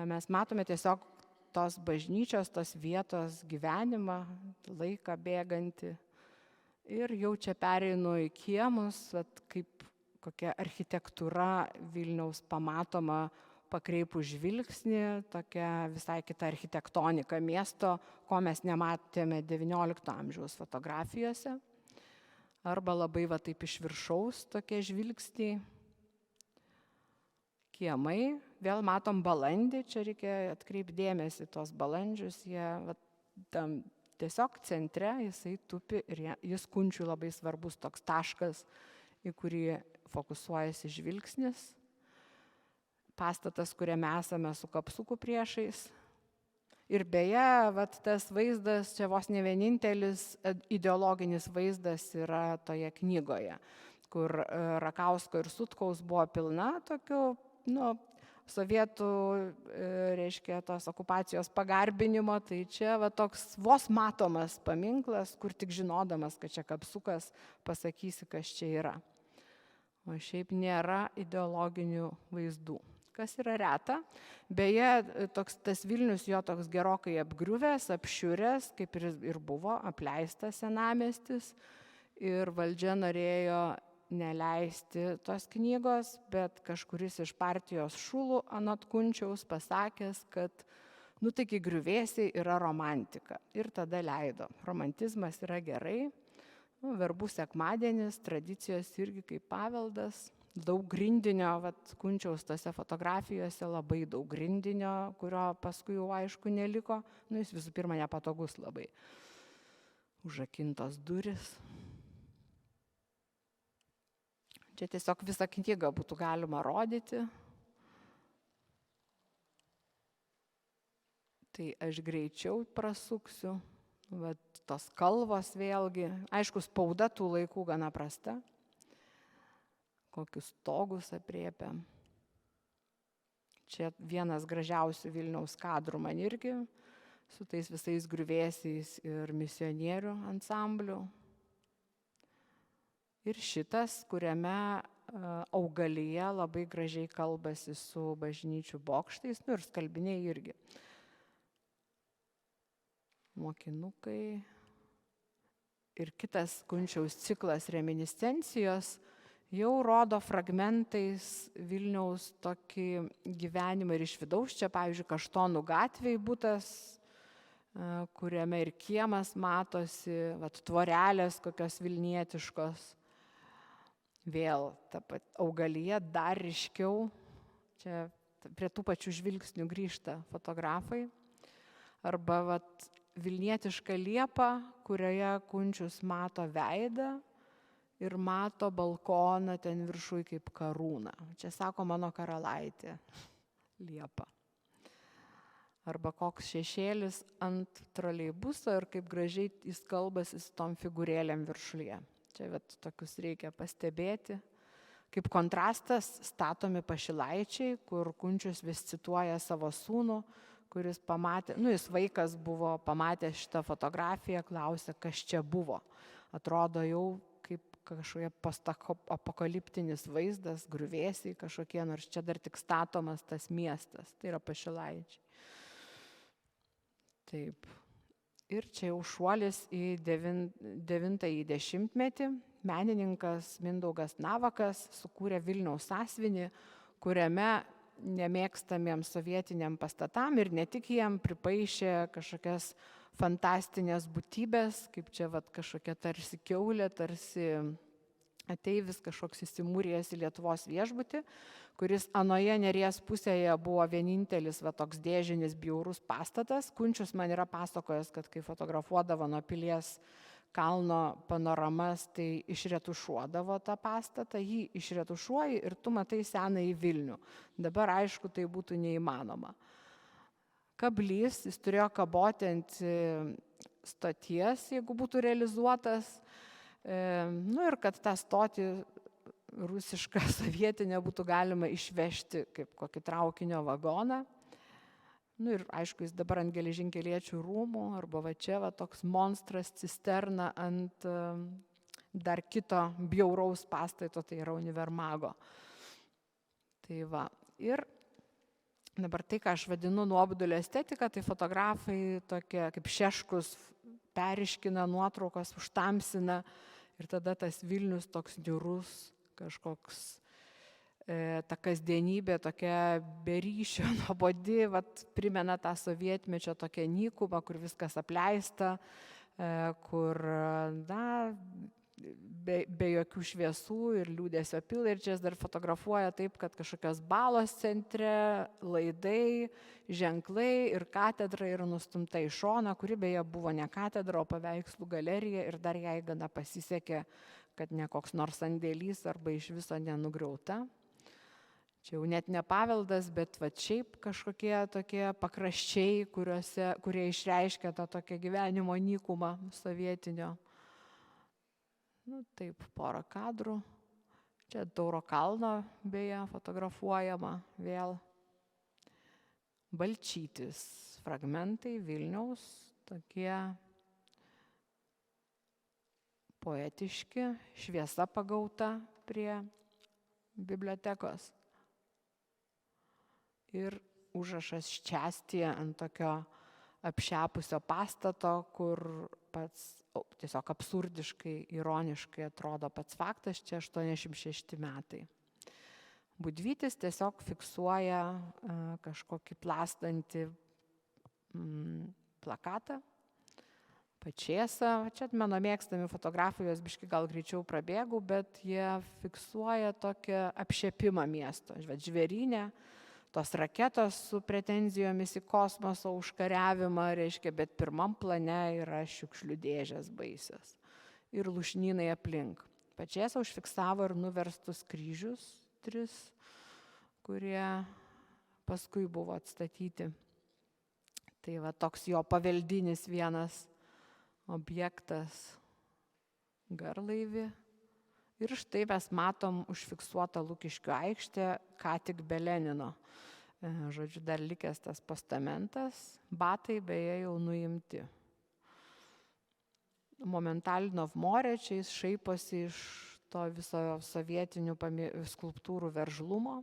Mes matome tiesiog tos bažnyčios, tos vietos gyvenimą, laiką bėgantį. Ir jau čia pereinu į kiemus, kaip kokia architektūra Vilniaus pamatoma pakreipus žvilgsnį, tokia visai kita architektonika miesto, ko mes nematėme XIX amžiaus fotografijose. Arba labai taip iš viršaus tokie žvilgsniai. Kiemai, vėl matom balandį, čia reikia atkreipti dėmesį tos balandžius, jie tam tiesiog centre, jisai tupi ir jis Kunčiui labai svarbus toks taškas, į kurį fokusuojasi žvilgsnis. Pastatas, kuriame esame su kapsuku priešais. Ir beje, tas vaizdas, čia vos ne vienintelis ideologinis vaizdas yra toje knygoje, kur Rakausko ir Sutkaus buvo pilna tokių, sovietų, reiškia, tos okupacijos pagarbinimo, tai čia toks vos matomas paminklas, kur tik žinodamas, kad čia kapsukas, pasakysi, kas čia yra. O šiaip nėra ideologinių vaizdų. Kas yra reta. Beje, tas Vilnius jo toks gerokai apgriuvęs, apšiuręs, kaip ir buvo, apleistas senamiestis. Ir valdžia norėjo neleisti tos knygos, bet kažkuris iš partijos šulų anot Kunčiaus pasakęs, kad taigi griuvėsiai yra romantika. Ir tada leido. Romantizmas yra gerai. Verbų sekmadienis, tradicijos irgi kaip paveldas. Daug grindinio, Kunčiaus tose fotografijose labai daug grindinio, kurio paskui jau aišku neliko. Jis visų pirma nepatogus labai. Užrakintos duris. Čia tiesiog visą knygą būtų galima rodyti. Tai aš greičiau prasuksiu. Vat tos kalvos vėlgi, aišku, spauda tų laikų gana prasta, kokius stogus apriepia. Čia vienas gražiausių Vilniaus kadrų man irgi, su tais visais griuvėsiais ir misionierių ansamblių. Ir šitas, kuriame augalija labai gražiai kalbasi su bažnyčių bokštais, ir skalbiniai irgi. Mokinukai. Ir kitas Kunčiaus ciklas reminiscencijos jau rodo fragmentais Vilniaus tokį gyvenimą ir iš vidaus. Čia, pavyzdžiui, Kaštonų gatvėje būtas, kuriame ir kiemas matosi, tvorelės kokios vilnietiškos. Vėl ta augalija dar ryškiau, čia prie tų pačių žvilgsnių grįžta fotografai. Arba vilnietiška liepa, kurioje Kunčius mato veidą ir mato balkoną ten viršui kaip karūną. Čia sako mano karalaitė liepa. Arba koks šešėlis ant troleibuso ir kaip gražiai jis kalbasi su tom figūrėlėm viršuje. Čia tokius reikia pastebėti. Kaip kontrastas statomi Pašilaičiai, kur Kunčius vis cituoja savo sūnų, kuris pamatė, jis vaikas buvo, pamatė šitą fotografiją, klausė, kas čia buvo. Atrodo jau kaip kažkokie postapokaliptinis vaizdas, griuvėsiai kažkokie, nors čia dar tik statomas tas miestas, tai yra Pašilaičiai. Taip. Ir čia jau šuolis į 9-ąjį dešimtmetį. Menininkas Mindaugas Navakas sukūrė Vilniaus sąsiuvinį, kuriame nemėgstamiems sovietiniam pastatam ir ne tik jiem pripaišė kažkokias fantastinės būtybės, kaip čia kažkokia tarsi kiaulė, tarsi ateivis kažkoks įsimūrėjęs į Lietuvos viešbutį, kuris anoje Neries pusėje buvo vienintelis toks dėžinis bjaurus pastatas. Kunčius man yra pasakojęs, kad kai fotografuodavo nuo pilies kalno panoramas, tai išretušuodavo tą pastatą, jį išretušuoji ir tu matai senąjį Vilnių. Dabar aišku, tai būtų neįmanoma. Kablys, jis turėjo kaboti ant stoties, jeigu būtų realizuotas. Ir kad tą stotį rusišką sovietinę būtų galima išvežti kaip kokį traukinio vagoną. Ir aišku, jis dabar ant geležinkeliečių rūmų, arba čia toks monstras cisterna ant dar kito bjauraus pastato, tai yra univermago. Tai ir dabar tai, ką aš vadinu nuobodulio estetika, tai fotografai tokie kaip Šeškus periškina nuotraukas, užtamsina ir tada tas Vilnius toks niūrus, kažkoks ta kasdienybė tokia be ryšio, nuobodi, primena tą sovietmečio tokią nykumą, kur viskas apleista, kur be jokių šviesų ir liūdesio pila. Ir čia dar fotografuoja taip, kad kažkokios balos centre, laidai, ženklai ir katedra yra nustumta į šoną, kuri beje buvo ne katedra, o paveikslų galerija ir dar jai gana pasisekė, kad ne koks nors sandėlys arba iš viso nenugriauta. Čia jau net ne paveldas, bet šiaip kažkokie tokie pakraščiai, kurie išreiškia tą tokią gyvenimo nykumą sovietinio. Taip, porą kadrų. Čia Tauro kalno beje fotografuojama vėl. Balčytis, fragmentai Vilniaus, tokie poetiški, šviesa pagauta prie bibliotekos. Ir užrašas Ščiastija ant tokio apšepusio pastato, kur pats tiesiog absurdiškai, ironiškai atrodo pats faktas, čia 86 metai. Budvytis tiesiog fiksuoja kažkokį plastantį plakatą, Pačėsą. Čia mano mėgstami fotografijos, biški gal greičiau prabėgau, bet jie fiksuoja tokią apšepimą miesto. Žvėrynė, tos raketos su pretenzijomis į kosmoso užkariavimą, reiškia, bet pirmam plane yra šiukšlių dėžės baisios ir lūšnynai aplink. Pačėsa užfiksavo ir nuverstus kryžius 3, kurie paskui buvo atstatyti. Tai toks jo paveldinis vienas objektas garlaivį. Ir štai mes matom užfiksuotą Lukiškių aikštę, ką tik be Lenino. Žodžiu, dar likęs tas postamentas, batai beje jau nuimti. Momentalinov More, čia jis šaiposi iš to viso sovietinių skulptūrų veržlumo.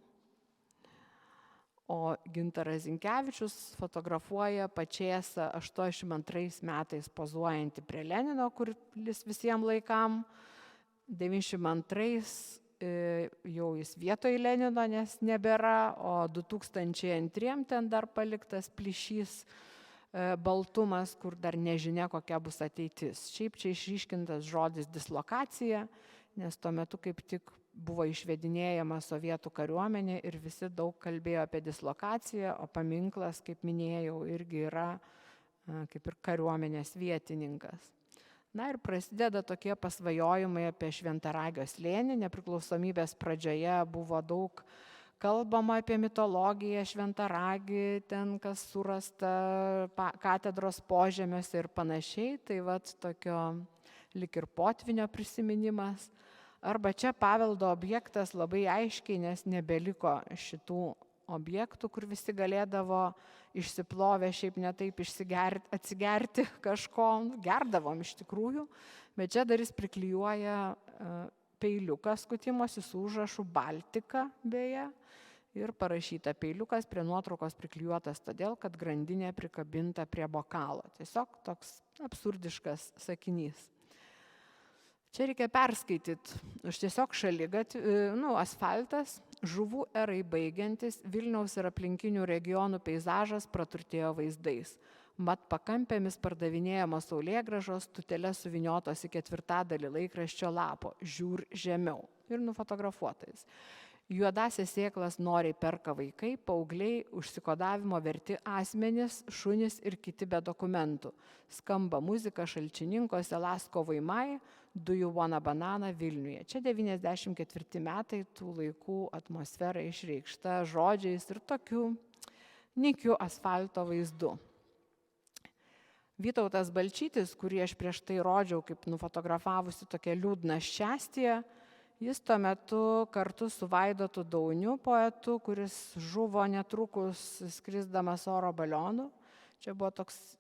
O Gintaras Zinkevičius fotografuoja Pačėsą 82 metais pozuojantį prie Lenino, kuris visiems laikam. 92 jau jis vietoj Lenino, nes nebėra, o 2002 ten dar paliktas plyšys baltumas, kur dar nežinia, kokia bus ateitis. Šiaip čia išryškintas žodis dislokacija, nes tuo metu kaip tik buvo išvedinėjama sovietų kariuomenė ir visi daug kalbėjo apie dislokaciją, o paminklas, kaip minėjau, irgi yra kaip ir kariuomenės vietininkas. Na ir prasideda tokie pasvajojimai apie Šventaragio slėnį. Nepriklausomybės pradžioje buvo daug kalbama apie mitologiją, Šventaragį, ten kas surasta katedros požemiuose ir panašiai. Tai vat tokio lik ir potvinio prisiminimas. Arba čia paveldo objektas labai aiškiai, nes nebeliko šitų objektų, kur visi galėdavo išsiplovę šiaip ne taip atsigerti kažko, gerdavom iš tikrųjų, bet čia dar jis priklijuoja peiliuką skutimosi su užrašu Baltika beje ir parašyta peiliukas prie nuotraukos priklijuotas todėl, kad grandinė prikabinta prie bokalo. Tiesiog toks absurdiškas sakinys. Čia reikia perskaityti, už tiesiog asfaltas, žuvų erai baigiantis, Vilniaus ir aplinkinių regionų peizažas praturtėjo vaizdais. Mat pakampėmis pardavinėjamos saulėgrąžos, tutelės suviniotos į 4/4 laikraščio lapo, žiūr žemiau ir nufotografuotais. Juodasias sėklas noriai perka vaikai, paaugliai, užsikodavimo verti asmenys, šunys ir kiti be dokumentų. Skamba muzika Šalčininkose, Lasko Vaimai, Do you wanna banana Vilniuje. Čia 94 metai, tų laikų atmosfera išreikšta žodžiais ir tokiu nykiu asfalto vaizdu. Vytautas Balčytis, kurį aš prieš tai rodžiau kaip nufotografavusi tokią liūdną ščastiją, jis tuo metu kartu su Vaidotu Dauniu, poetu, kuris žuvo netrukus skrisdamas oro balionu. Čia buvo toks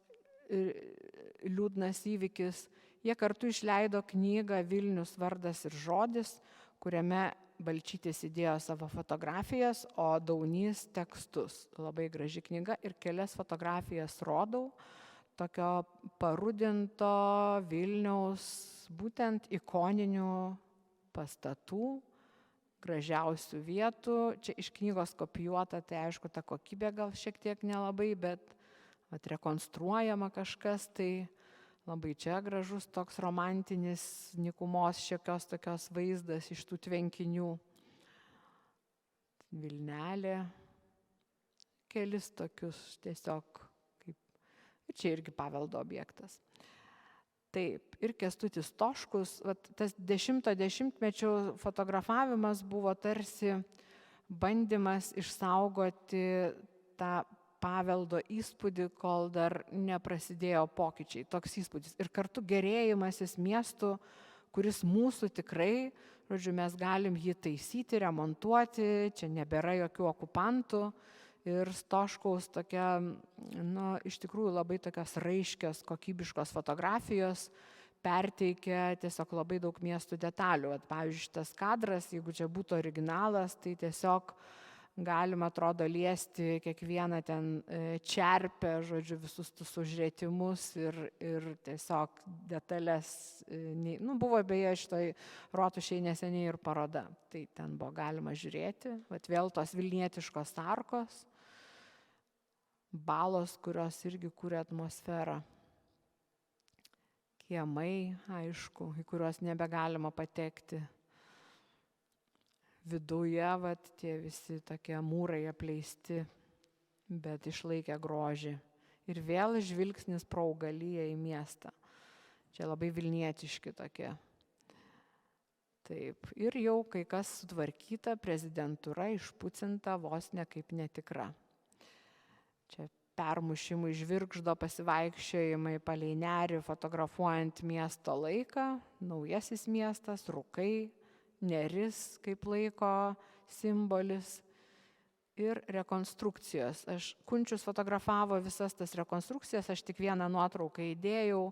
liūdnas įvykis. Jie kartu išleido knygą Vilnius vardas ir žodis, kuriame Balčytis įdėjo savo fotografijas, o Daunys tekstus. Labai graži knyga ir kelias fotografijas rodau. Tokio parudinto Vilniaus būtent ikoninių pastatų, gražiausių vietų. Čia iš knygos kopijuota, tai aišku, ta kokybė gal šiek tiek nelabai, bet rekonstruojama kažkas, tai labai čia gražus toks romantinis nykumos šiokios tokios vaizdas iš tų tvenkinių. Vilnelė, kelis tokius tiesiog kaip. Ir čia irgi paveldo objektas. Taip, ir Kęstutis Toškus, tas 10-mečio fotografavimas buvo tarsi bandymas išsaugoti tą paveldo įspūdį, kol dar neprasidėjo pokyčiai, toks įspūdis. Ir kartu gerėjimasis miestų, kuris mūsų tikrai, žodžiu, mes galim jį taisyti, remontuoti, čia nebėra jokių okupantų. Ir Stoškaus tokia, iš tikrųjų labai tokios raiškios, kokybiškos fotografijos perteikia tiesiog labai daug miestų detalių. Pavyzdžiui, šitas kadras, jeigu čia būtų originalas, tai tiesiog galima, atrodo, liesti kiekvieną ten čerpę, žodžiu, visus tus užrėtimus ir tiesiog detalės. Buvo beje šitoj Rotušėj neseniai ir paroda, tai ten buvo galima žiūrėti. Vėl tos vilnietiškos arkos, balos, kurios irgi kūrė atmosferą. Kiemai, aišku, į kuriuos nebegalima patekti. Viduje, tie visi tokie mūrai apleisti, bet išlaikę grožį. Ir vėl žvilgsnis pro augaliją į miestą. Čia labai vilnietiški tokie. Taip, ir jau kai kas sutvarkyta, prezidentūra išpucinta vos ne kaip netikra. Čia permušimai, žvirgždo pasivaikščiojimai palei nerį, fotografuojant miesto laiką, naujasis miestas, Rūkai, neris kaip laiko simbolis ir rekonstrukcijos. Kunčius fotografavo visas tas rekonstrukcijas, aš tik vieną nuotrauką įdėjau,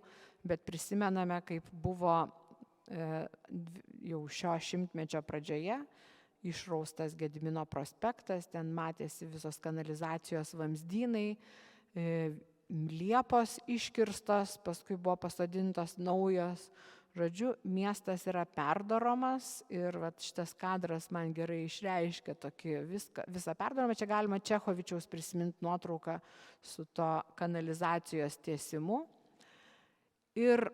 bet prisimename, kaip buvo jau šio šimtmečio pradžioje išraustas Gedimino prospektas, ten matėsi visos kanalizacijos vamzdynai, liepos iškirstos, paskui buvo pasodintos naujos. Žodžiu, miestas yra perdaromas ir šitas kadras man gerai išreiškia tokį visą perdaromą. Čia galima Čechovičiaus prisiminti nuotrauką su to kanalizacijos tiesimu. Ir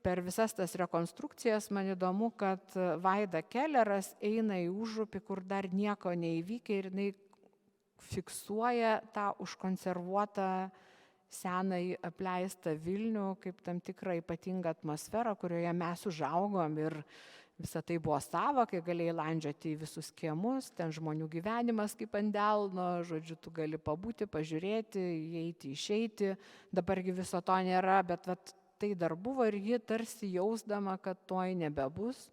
per visas tas rekonstrukcijas man įdomu, kad Vaida Kelleras eina į Užupį, kur dar nieko neįvykę ir jinai fiksuoja tą užkonservuotą senąjį apleistą Vilnių kaip tam tikrą ypatingą atmosferą, kurioje mes užaugom ir visą tai buvo sava, kai galėjai landžioti į visus kiemus, ten žmonių gyvenimas kaip ant delno, žodžiu, tu gali pabūti, pažiūrėti, įeiti, išeiti, dabargi viso to nėra, bet tai dar buvo ir ji tarsi jausdama, kad toj nebebus.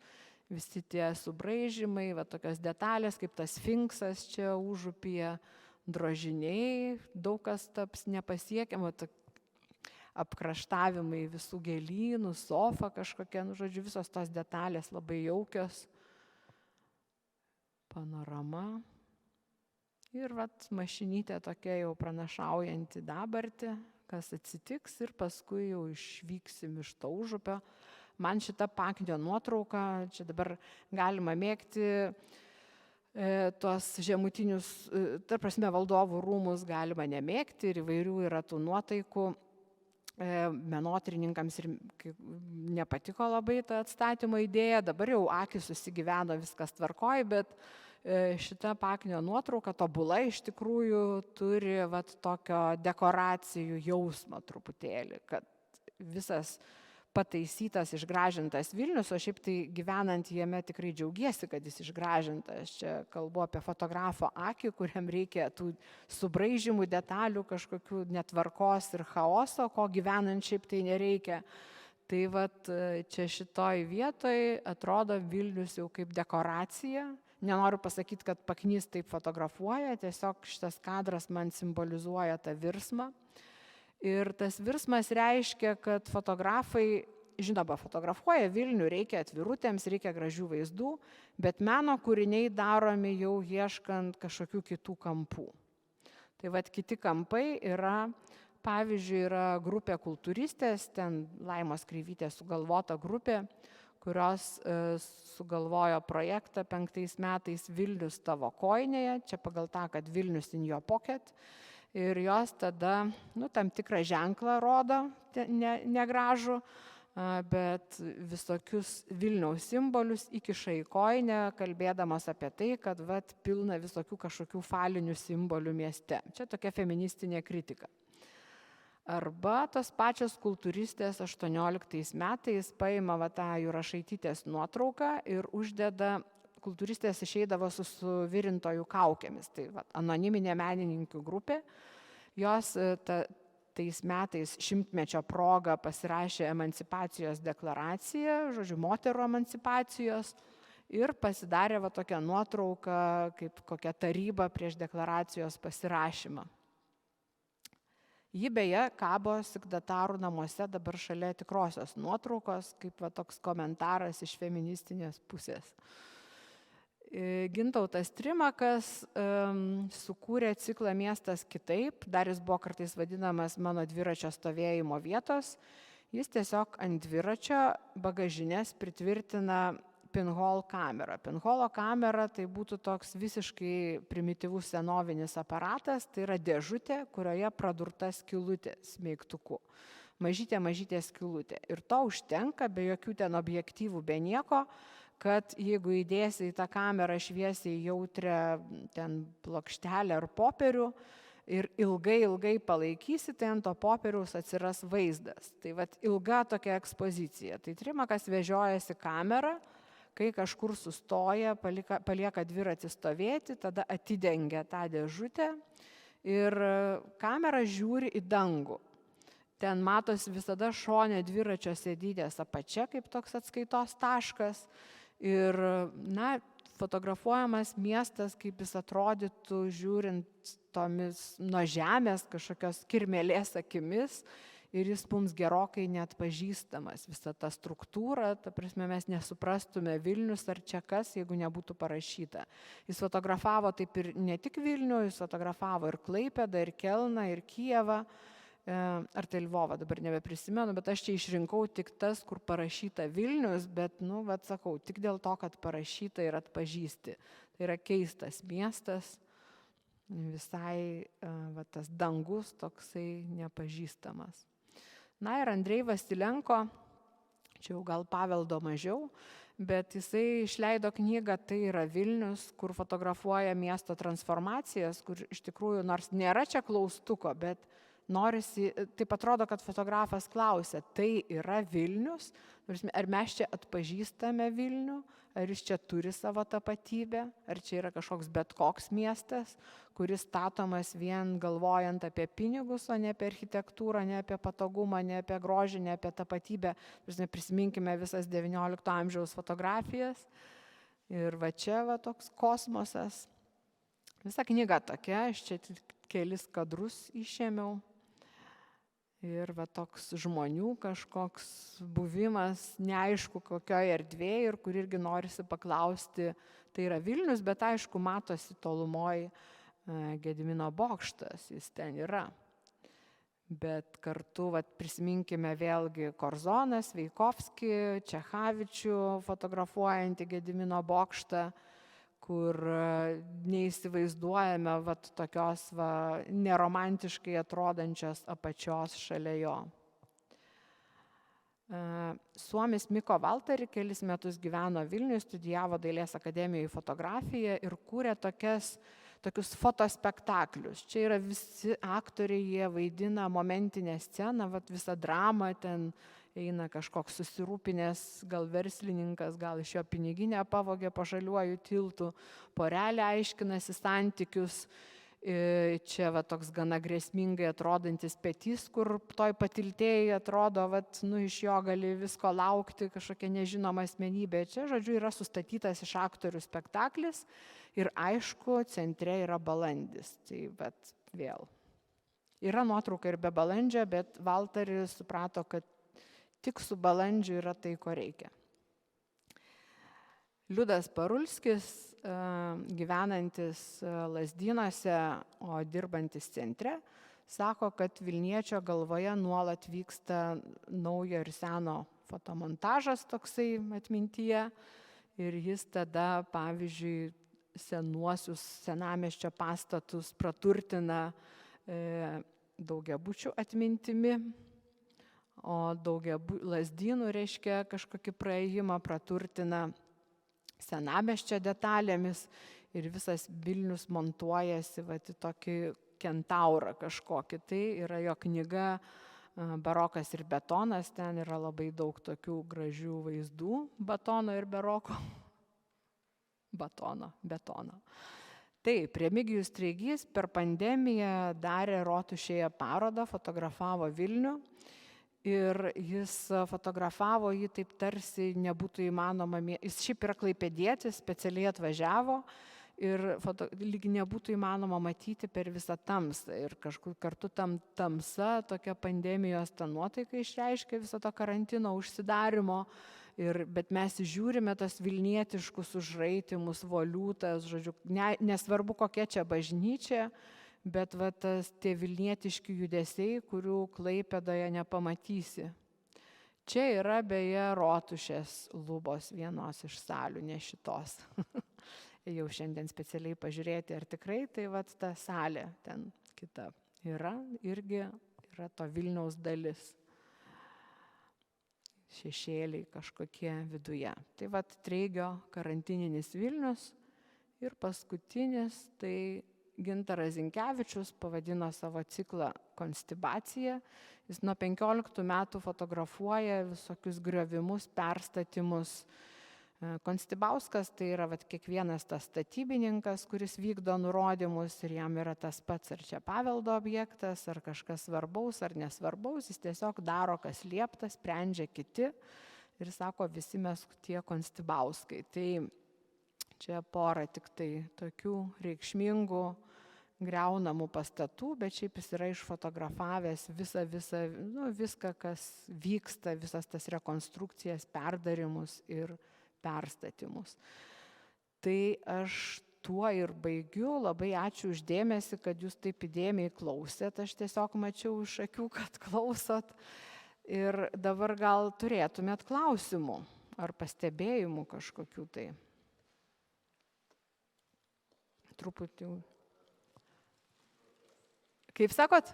Visi tie subraižymai, tokios detalės, kaip tas Sfinksas čia Užupyje, drožiniai, daug kas taps nepasiekiama, apkraštavimai visų gėlynų, sofa kažkokia, žodžiu, visos tos detalės labai jaukios. Panorama. Ir mašinytė tokia jau pranašaujanti dabartį, kas atsitiks ir paskui jau išvyksim iš to Užupio. Man šita Paknio nuotrauka, čia dabar galima mėgti tuos žemutinius, tarp prasme, valdovų rūmus galima nemėgti ir įvairių yra tų nuotaikų. Menotyrininkams ir nepatiko labai ta atstatymo idėja, dabar jau akis susigyveno, viskas tvarkoj, bet šita Paknio nuotrauka tobula iš tikrųjų turi tokio dekoracijų jausmo truputėlį, kad visas pataisytas, išgražintas Vilnius, o šiaip tai gyvenant jame tikrai džiaugiesi, kad jis išgražintas. Čia kalbu apie fotografo akį, kuriam reikia tų subraižymų, detalių, kažkokių netvarkos ir chaoso, ko gyvenant šiaip tai nereikia. Tai čia šitoj vietoj atrodo Vilnius jau kaip dekoracija. Nenoriu pasakyti, kad Paknys taip fotografuoja, tiesiog šitas kadras man simbolizuoja tą virsmą. Ir tas virsmas reiškia, kad fotografai, žinoma, fotografuoja Vilnių, reikia atvirutėms, reikia gražių vaizdų, bet meno kūriniai daromi jau ieškant kažkokių kitų kampų. Tai kiti kampai yra, pavyzdžiui, yra grupė kultūristės, ten Laimos Kreivytės sugalvota grupė, kurios sugalvojo projektą 5 metais Vilnius tavo kojinėje, čia pagal tą, kad Vilnius in your pocket. Ir jos tada, tam tikrą ženklą rodo, negražų, bet visokius Vilniaus simbolius įkiša į kojinę, kalbėdamas apie tai, kad pilna visokių kažkokių falinių simbolių mieste. Čia tokia feministinė kritika. Arba tos pačios kultūristės 18 metais paima tą Jurašaitytės nuotrauką ir uždeda, kultūristės išeidavo su suvirintojų kaukėmis, tai anoniminė menininkų grupė, jos tais metais 100-mečio proga pasirašė emancipacijos deklaraciją, žodžiu, moterų emancipacijos ir pasidarė tokią nuotrauką, kaip kokia taryba prieš deklaracijos pasirašymą. Ji beje kabo signatarų namuose dabar šalia tikrosios nuotraukos, kaip toks komentaras iš feministinės pusės. Gintautas Trimakas sukūrė ciklą Miestas kitaip, dar jis buvo kartais vadinamas mano dviračio stovėjimo vietos. Jis tiesiog ant dviračio bagažinės pritvirtina pinhole kamerą. Pinhole kamera tai būtų toks visiškai primityvus senovinis aparatas, tai yra dėžutė, kurioje pradurta skylutė smeigtuku. Mažytė skylutė. Ir to užtenka, be jokių ten objektyvų, be nieko, kad jeigu įdėsi į tą kamerą šviesiai jautrią ten plokštelę ar popierių ir ilgai palaikysi, tai ant to popieriaus atsiras vaizdas. Tai ilga tokia ekspozicija. Tai Trimakas vežiojasi kamerą, kai kažkur sustoja, palieka dviratį stovėti, tada atidengia tą dėžutę ir kamera žiūri į dangų. Ten matosi visada šone dviračio sėdytės apačia kaip toks atskaitos taškas ir, na, fotografuojamas miestas, kaip jis atrodytų žiūrint tomis nuo žemės kažkokios kirmelės akimis ir jis mums gerokai neatpažįstamas. Visa ta struktūra, ta prasme, mes nesuprastume Vilnius ar čia kas, jeigu nebūtų parašyta. Jis fotografavo taip ir ne tik Vilnių, jis fotografavo ir Klaipėdą, ir Kelną, ir Kijevą, ar tai Lvovą, dabar nebeprisimenu, bet aš čia išrinkau tik tas, kur parašyta Vilnius, bet, sakau, tik dėl to, kad parašyta ir atpažįsti. Tai yra keistas miestas, visai tas dangus toksai nepažįstamas. Na ir Andrei Vasilenko, čia jau gal paveldo mažiau, bet jisai išleido knygą Tai yra Vilnius, kur fotografuoja miesto transformacijas, kur iš tikrųjų nors nėra čia klaustuko, bet norisi, taip atrodo, kad fotografas klausia, tai yra Vilnius, ar mes čia atpažįstame Vilnių, ar jis čia turi savo tapatybę, ar čia yra kažkoks bet koks miestas, kuris statomas vien galvojant apie pinigus, o ne apie architektūrą, ne apie patogumą, ne apie grožį, ne apie tapatybę. Prisiminkime visas XIX amžiaus fotografijas ir va čia va toks kosmosas. Visa knyga tokia, aš čia kelis kadrus išėmiau. Ir va toks žmonių kažkoks buvimas, neaišku kokioje erdvėje ir kur irgi norisi paklausti, tai yra Vilnius, bet aišku matosi tolumoj Gedimino bokštas, jis ten yra. Bet kartu prisiminkime vėlgi Korzoną, Sveikovskį, Čechavičių fotografuojantį Gedimino bokštą, kur neįsivaizduojame tokios neromantiškai atrodančios apačios šalia jo. Suomis Miko Valtari kelis metus gyveno Vilniuje, studijavo Dailės akademijoje fotografiją ir kūrė tokius fotospektaklius. Čia yra visi aktoriai, jie vaidina momentinę sceną, visą dramą, ten eina kažkoks susirūpinęs, gal verslininkas, gal iš jo piniginę pavogė po Žaliuoju tiltu, porelė aiškinasi santykius, čia toks gana grėsmingai atrodantis petys, kur toj patiltėjai atrodo, iš jo gali visko laukti, kažkokia nežinoma asmenybė. Čia, žodžiu, yra sustatytas iš aktorių spektaklis ir aišku, centre yra balandis. Tai vėl. Yra nuotrauka ir be balandžio, bet Valtaris suprato, kad tik su balandžiu yra tai, ko reikia. Liudas Parulskis, gyvenantis Lazdynuose, o dirbantis centre, sako, kad Vilniečio galvoje nuolat vyksta naujo ir seno fotomontažas toksai atmintyje ir jis tada, pavyzdžiui, senuosius senamiesčio pastatus praturtina daugiabučių atmintimi, o Lazdynų reiškia kažkokį praėjimą praturtina senamiesčio detalėmis ir visas Vilnius montuojasi į tokį kentaurą kažkokį. Tai yra jo knyga Barokas ir betonas, ten yra labai daug tokių gražių vaizdų batono ir baroko. Betono. Taip, Remigijus Treigys per pandemiją darė Rotušėje parodą, fotografavo Vilnių. Ir jis fotografavo jį taip tarsi nebūtų įmanoma, jis šiaip yra klaipėdietis, specialiai atvažiavo ir lyg nebūtų įmanoma matyti per visą tamsą. Ir kažkur kartu tamsa, tokia pandemijos ta nuotaika išreiškia viso to karantino užsidarimo. Bet mes žiūrime tas vilnietiškus užraitimus, voliutas, žodžiu, nesvarbu kokia čia bažnyčia, bet tie vilnietiški judesiai, kurių Klaipėdoje nepamatysi. Čia yra beje Rotušės lubos vienos iš salių, ne šitos. Jau šiandien specialiai pažiūrėti, ar tikrai tai ta salė ten kita yra, irgi yra to Vilniaus dalis. Šešėliai kažkokie viduje. Tai Treigio karantininis Vilnius ir paskutinis, tai Gintaras Zinkevičius pavadino savo ciklą Konstibacija. Jis nuo 15 metų fotografuoja visokius griovimus, perstatymus Konstibauskas tai yra kiekvienas tas statybininkas, kuris vykdo nurodymus ir jam yra tas pats, ar čia paveldo objektas, ar kažkas svarbaus, ar nesvarbaus, jis tiesiog daro, kas liepta, sprendžia kiti ir sako, visi mes tie konstibauskai. Tai čia pora tik tai tokių reikšmingų griaunamų pastatų, bet šiaip jis yra išfotografavęs viską, kas vyksta, visas tas rekonstrukcijas, perdarimus ir perstatymus. Tai aš tuo ir baigiu. Labai ačiū už dėmesį, kad jūs taip įdėmiai klausėt. Aš tiesiog mačiau iš akių, kad klausot. Ir dabar gal turėtumėt klausimų ar pastebėjimų kažkokių tai. Truputį. Kaip sakot?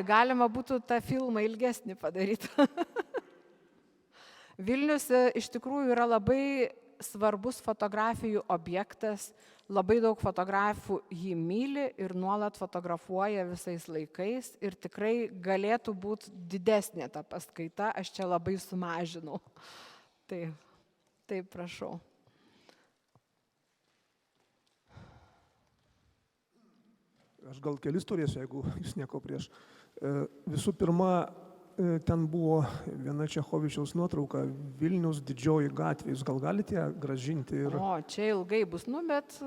Galima būtų tą filmą ilgesnį padaryti. Vilnius iš tikrųjų yra labai svarbus fotografijų objektas, labai daug fotografų jį myli ir nuolat fotografuoja visais laikais ir tikrai galėtų būti didesnė ta paskaita, aš čia labai sumažinau. Taip, prašau. Aš gal kelis turėsiu, jeigu jūs nieko prieš. Visų pirma, ten buvo viena Čechovičiaus nuotrauka, Vilniaus Didžioji gatvė. Jūs gal galite ją gražinti? O, čia ilgai bus, bet...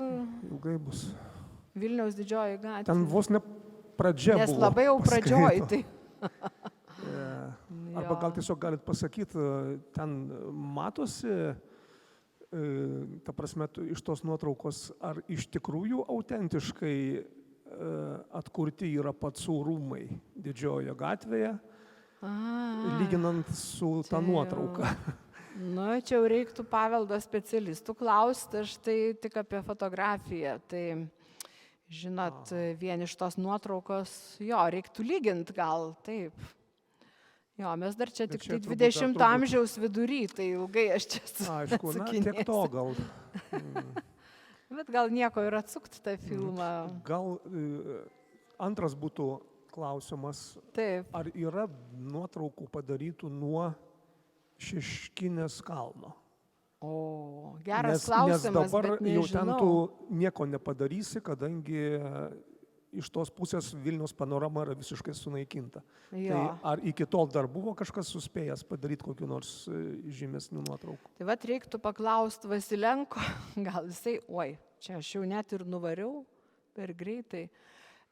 Ilgai bus. Vilniaus Didžioji gatvė. Ten vos ne pradžia buvo. Nes labai jau pradžioj, tai... Arba gal tiesiog galit pasakyti, ten matosi, ta prasme, iš tos nuotraukos, ar iš tikrųjų autentiškai atkurti yra Pacų rūmai Didžiojoje gatvėje, lyginant su tą nuotrauką. Čia jau reiktų paveldo specialistų klausti, aš tai tik apie fotografiją. Tai, žinot, vien iš tos nuotraukos, reiktų lyginti gal, taip. Mes dar čia tik 20 amžiaus vidury, tai ilgai aš čia atsakinėsiu. Aišku, tiek to gal. Bet gal nieko ir atsukti tą filmą. Gal antras būtų klausimas. Taip. Ar yra nuotraukų padarytų nuo Šeškinės kalno? O, geras klausimas, bet nežinau. Nes dabar jau ten tu nieko nepadarysi, kadangi iš tos pusės Vilniaus panorama yra visiškai sunaikinta. Tai ar iki tol dar buvo kažkas suspėjęs padaryti kokių nors žymesnių nuotraukų? Tai reiktų paklausti Vasilenko, gal jisai, čia aš jau net ir nuvariau per greitai.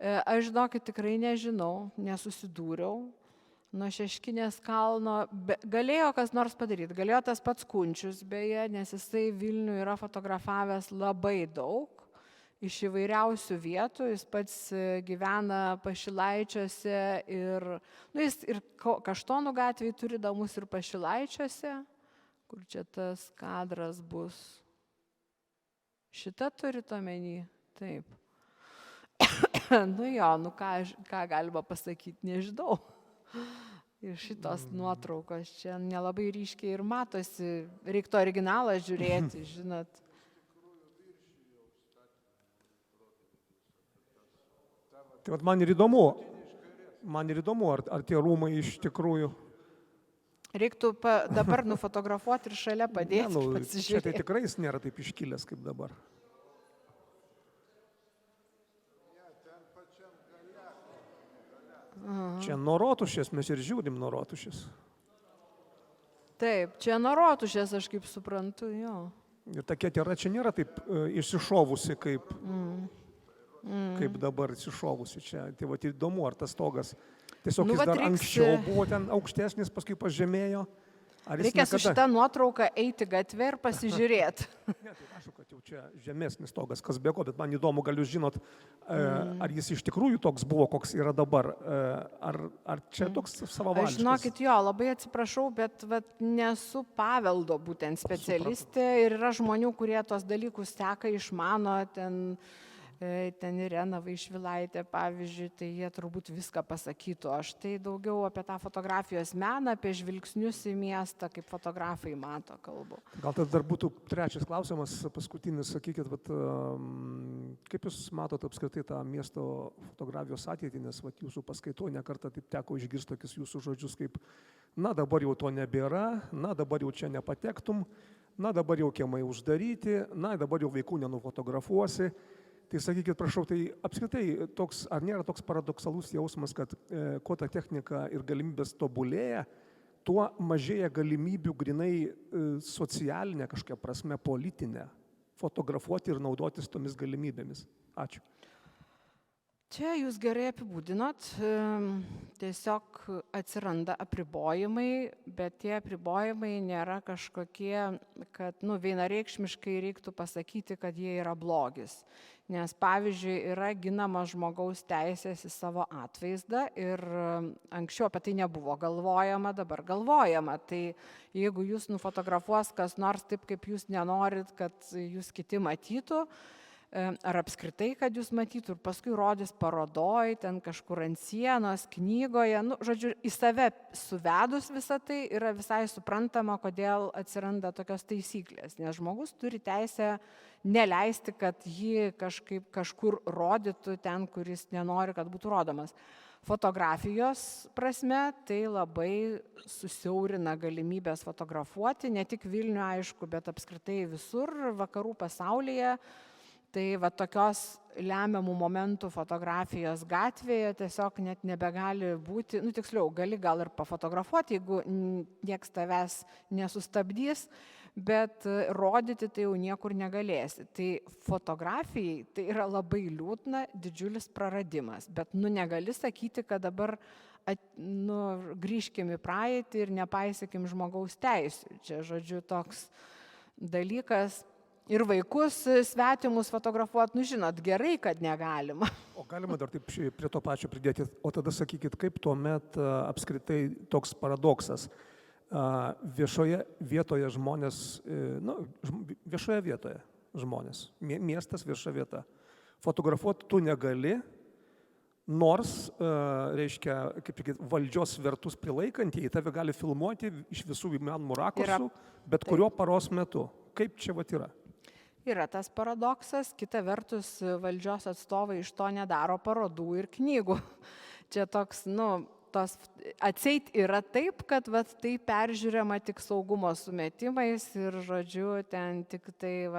Aš žinokit, tikrai nežinau, nesusidūriau. Nuo Šeškinės kalno galėjo kas nors padaryti, galėjo tas pats Kunčius beje, nes jisai Vilnių yra fotografavęs labai daug. Iš įvairiausių vietų, jis pats gyvena Pašilaičiuose jis ir Kaštonų gatvėje turi damus ir Pašilaičiuose, kur čia tas kadras bus. Šitą turit omeny? Taip. Ką galima pasakyti, nežinau. Ir šitos nuotraukos čia nelabai ryškiai ir matosi, reiktų originalą žiūrėti, žinot. Tai man ir įdomu, ar tie rūmai iš tikrųjų... Reiktų dabar nufotografuoti ir šalia padėti, pasižiūrėti. Čia tai tikrai jis nėra taip iškilęs kaip dabar. Čia nuo Rotušės, mes ir žiūrim nuo Rotušės. Taip, čia nuo Rotušės, aš kaip suprantu, Ir ta ketera čia nėra taip išsišovusi kaip... kaip dabar išsišovusi čia. Tai įdomu, ar tas stogas tiesiog jis dar anksčiau buvo ten aukštesnis, paskui pažemėjo. Reikia su šitą nuotrauką eiti gatvę ir pasižiūrėti. Ne, tai aišku, kad jau čia žemesnis stogas, kas be ko, bet man įdomu, gal jūs žinot, ar jis iš tikrųjų toks buvo, koks yra dabar, ar čia toks savavališkas. Aš žinokit, labai atsiprašau, bet nesu paveldo būtent specialistė ir yra žmonių, kurie tos dalykus seka, išmano, ten Irena Vaišvilaitė, pavyzdžiui, tai jie turbūt viską pasakytų. Aš tai daugiau apie tą fotografijos meną, apie žvilgsnius į miestą, kaip fotografai mato, kalbu. Gal tada dar būtų trečias klausimas, paskutinis, sakykit, kaip jūs matot apskritai tą miesto fotografijos ateitį, nes jūsų paskaitoje nekartą taip teko išgirsti tokius jūsų žodžius kaip, dabar jau to nebėra, dabar jau čia nepatektum. na dabar jau kiemai uždaryti, na dabar jau vaikų nenufotografuosi. Tai sakykit, prašau, tai apskritai toks, ar nėra toks paradoksalus jausmas, kad kuo ta technika ir galimybės tobulėja, tuo mažėja galimybių grinai socialinė kažkokia prasme, politinė, fotografuoti ir naudotis tomis galimybėmis. Ačiū. Čia jūs gerai apibūdinot, tiesiog atsiranda apribojimai, bet tie apribojimai nėra kažkokie, kad vienareikšmiškai reiktų pasakyti, kad jie yra blogis. Nes pavyzdžiui, yra ginama žmogaus teisės į savo atvaizdą ir anksčiau apie tai nebuvo galvojama, dabar galvojama. Tai jeigu jūs nufotografuos kas nors taip, kaip jūs nenorit, kad jūs kiti matytų, ar apskritai, kad jūs matytų ir paskui rodys parodoj, ten kažkur ant sienos, knygoje, žodžiu, į save suvedus visą tai yra visai suprantama, kodėl atsiranda tokios taisyklės, nes žmogus turi teisę neleisti, kad jį kažkur rodytų ten, kuris nenori, kad būtų rodomas. Fotografijos prasme tai labai susiaurina galimybės fotografuoti, ne tik Vilnių, aišku, bet apskritai visur vakarų pasaulyje. Tai va tokios lemiamų momentų fotografijos gatvėje tiesiog net nebegali būti, tiksliau, gali gal ir pafotografuoti, jeigu nieks tavęs nesustabdys, bet rodyti tai jau niekur negalėsi. Tai fotografijai tai yra labai liūdna, didžiulis praradimas, bet negali sakyti, kad dabar grįžkim į praeitį ir nepaisykim žmogaus teisių. Čia, žodžiu, toks dalykas. Ir vaikus svetimus fotografuoti, žinot, gerai, kad negalima. O galima dar taip prie to pačio pridėti, o tada sakykit, kaip tuomet apskritai toks paradoksas. Viešoje vietoje žmonės, viešoje vietoje žmonės, miestas vieša vieta. Fotografuoti tu negali, nors, reiškia, kaip sakyti, valdžios svertus prilaikantieji tave gali filmuoti iš visų įmanomų rakursų, bet kurio paros metu. Kaip čia vat yra? Yra tas paradoksas, kita vertus valdžios atstovai iš to nedaro parodų ir knygų. Čia toks, atseit yra taip, kad tai peržiūrima tik saugumo sumetimais ir, žodžiu, ten tik tai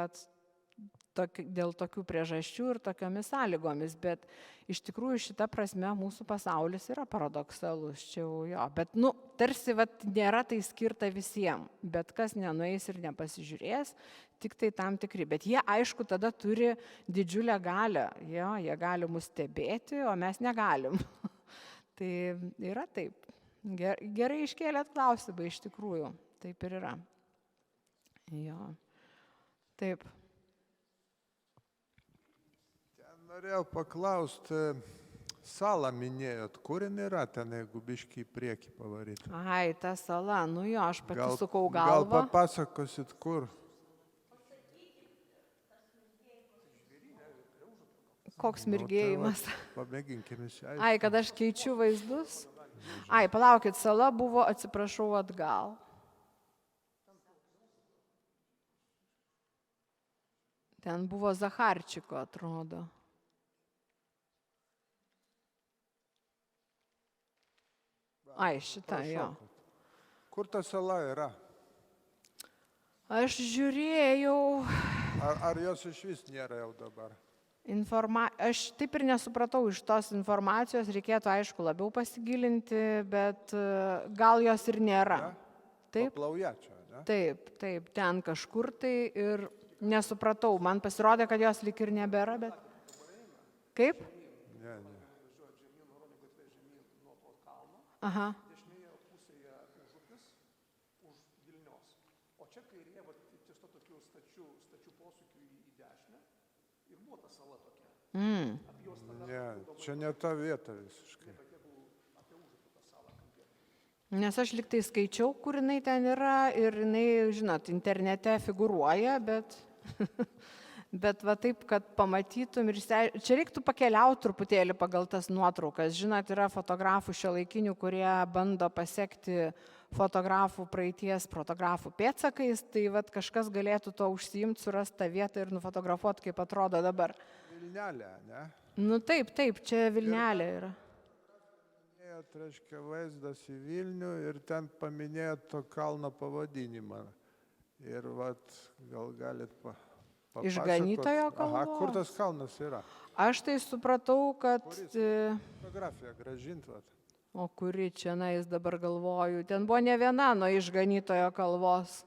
dėl tokių priežasčių ir tokiomis sąlygomis, bet iš tikrųjų šita prasme mūsų pasaulis yra paradoksalus, čia jau jo, bet tarsi nėra tai skirta visiems, bet kas nenueis ir nepasižiūrės, tik tai tam tikri, bet jie aišku tada turi didžiulę galią, jie gali mus stebėti, o mes negalim. Tai yra taip, gerai iškėlėt klausimą iš tikrųjų, taip ir yra. Jo, taip. Norėjau paklausti, salą minėjot, kur jin yra ten, jeigu biškį į priekį pavaryti? Ai, ta sala, aš pati sukau galvą. Gal papasakosit, kur? Koks mirgėjimas? Pamėginkime išsiaiškinti. Ai, kad aš keičiu vaizdus? Ai, palaukit, sala buvo, atsiprašau, atgal. Ten buvo Zacharčiko, atrodo. Ai, šitą, jo. Kur ta sala yra? Aš žiūrėjau. Ar jos iš vis nėra jau dabar? Aš taip ir nesupratau iš tos informacijos, reikėtų aišku labiau pasigilinti, bet gal jos ir nėra. Taip? Paplauja čia, ne? Taip, ten kažkur tai ir nesupratau, man pasirodė, kad jos lyg ir nebėra, bet... Kaip? Ne. Aha. Dešinėje pusėje užupis už Vilnios, o čia kairėje ties to tokiu stačiu posūkiu į dešinę ir buvo ta sala tokia. Ne, čia ne ta vieta visiškai. Nes aš lyg tai skaičiau, kur jinai ten yra ir jinai, žinot, internete figūruoja, bet va taip, kad pamatytum ir čia reiktų pakeliauti truputėlį pagal tas nuotraukas. Žinot, yra fotografų šiuolaikinių, kurie bando pasiekti fotografų praeities fotografų pėdsakais, tai va kažkas galėtų to užsiimti, surasti tą vietą ir nufotografuoti, kaip atrodo dabar. Vilnelė, ne? Taip, čia Vilnelė yra. Reiškia vaizdas į Vilnių ir ten paminėjot to kalno pavadinimą. Ir vat, gal galit papasakot. Išganytojo Aha, kur kalvos? tas kalnas yra? Aš tai supratau, kad... Fotografiją gražint, vat. O kuri čia, na, jis dabar galvoju, ten buvo ne viena nuo Išganytojo kalvos.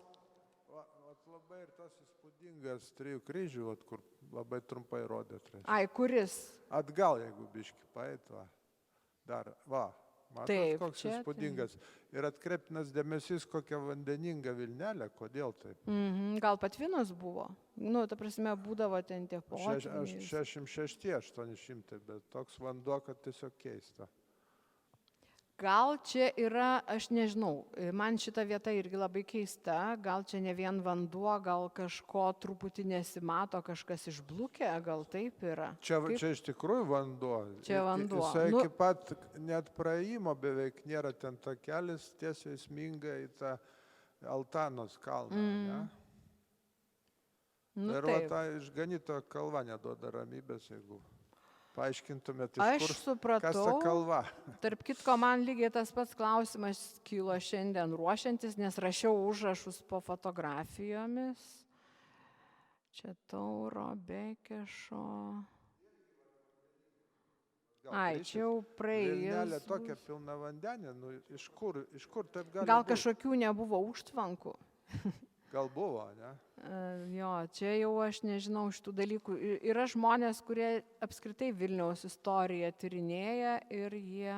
Vat labai ir tas įspūdingas 3 kryžių, vat, kur labai trumpai rodėt. Ai, kuris? Atgal, jeigu biški paeit, va. Dar, va. Matot, Taip, koks čia tai. įspūdingas. Ir atkreiptinas dėmesys, kokia vandeninga Vilnelė, kodėl taip. Gal patvinus buvo? Nu, ta prasme, būdavo ten tie potvyniai. 66-800, bet toks vanduo, kad tiesiog keista. Gal čia yra, aš nežinau, man šita vieta irgi labai keista, gal čia ne vien vanduo, gal kažko truputį nesimato, kažkas išblūkė, gal taip yra. Čia Kaip? iš tikrųjų vanduo. Čia vanduo. Jisai Nu- iki pat net praėjimo beveik nėra, ten takelis tiesiai sminga į tą Altanos kalną. Ne? Nu, Ir va taip. ta Išganytojo kalva neduoda ramybės, jeigu paaiškintumėte, Aš kas ta supratau, kalva. tarp kitko, man lygiai tas pats klausimas kilo šiandien ruošiantis, nes rašiau užrašus po fotografijomis. Čia Tauro, Bekešo. Ai, čia jau Vilnelė praėjus. tokia pilna vandenė, nu, iš kur taip gali Gal būt? kažkokių nebuvo užtvankų? Gal buvo, ne? Jo, čia jau aš nežinau šitų dalykų. Yra žmonės, kurie apskritai Vilniaus istoriją tyrinėja ir jie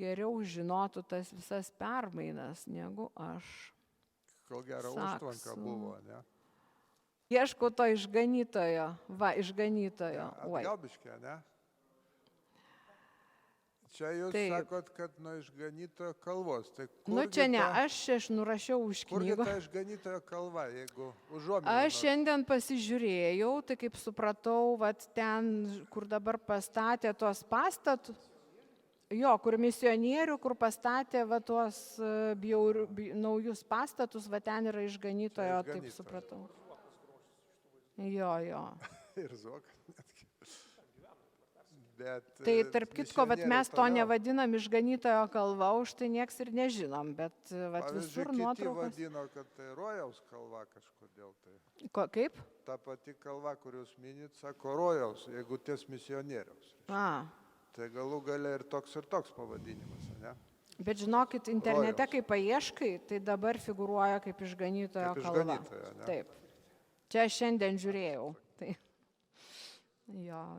geriau žinotų tas visas permainas negu aš. Kol gero Saksų. užtvanka buvo, ne? Ieškau to Išganytojo. Va, Išganytojo. Oi. Atgalbiškė, ne? Čia jūs Taip. sakot, kad nuo Išganytojo kalvos. Tai Nu čia ne, ta- aš nurašiau už Kurgi knygą. ta Išganytojo kalva, jeigu užuominą? Aš šiandien pasižiūrėjau, tai kaip supratau, vat ten, kur dabar pastatė tuos pastatus, jo, kur misionierių, kur pastatė va tuos naujus pastatus, va ten yra Išganytojo, Čia taip Išganytojo. supratau. Jo. Ir Zuokas netgi. Bet, Tai tarp kitko, vat misionieriai mes to toliau. nevadinam Išganytojo kalva, už tai nieks ir nežinom, bet vat visur Pavyzdžiui, kiti nuotraukos. vadino, kad tai Rojaus kalva kažkodėl tai. Kaip? Ta pati kalva, kur jūs minit, sako Rojaus, jeigu ties misionieriaus. A. Tai galų gale ir toks pavadinimas, ne? Bet žinokit, internete, Rojaus. kai paieškai, tai dabar figuruoja kaip Išganytojo Kaip kalva. Išganytojo, ne? Taip. Čia aš šiandien žiūrėjau. Tai... Jo.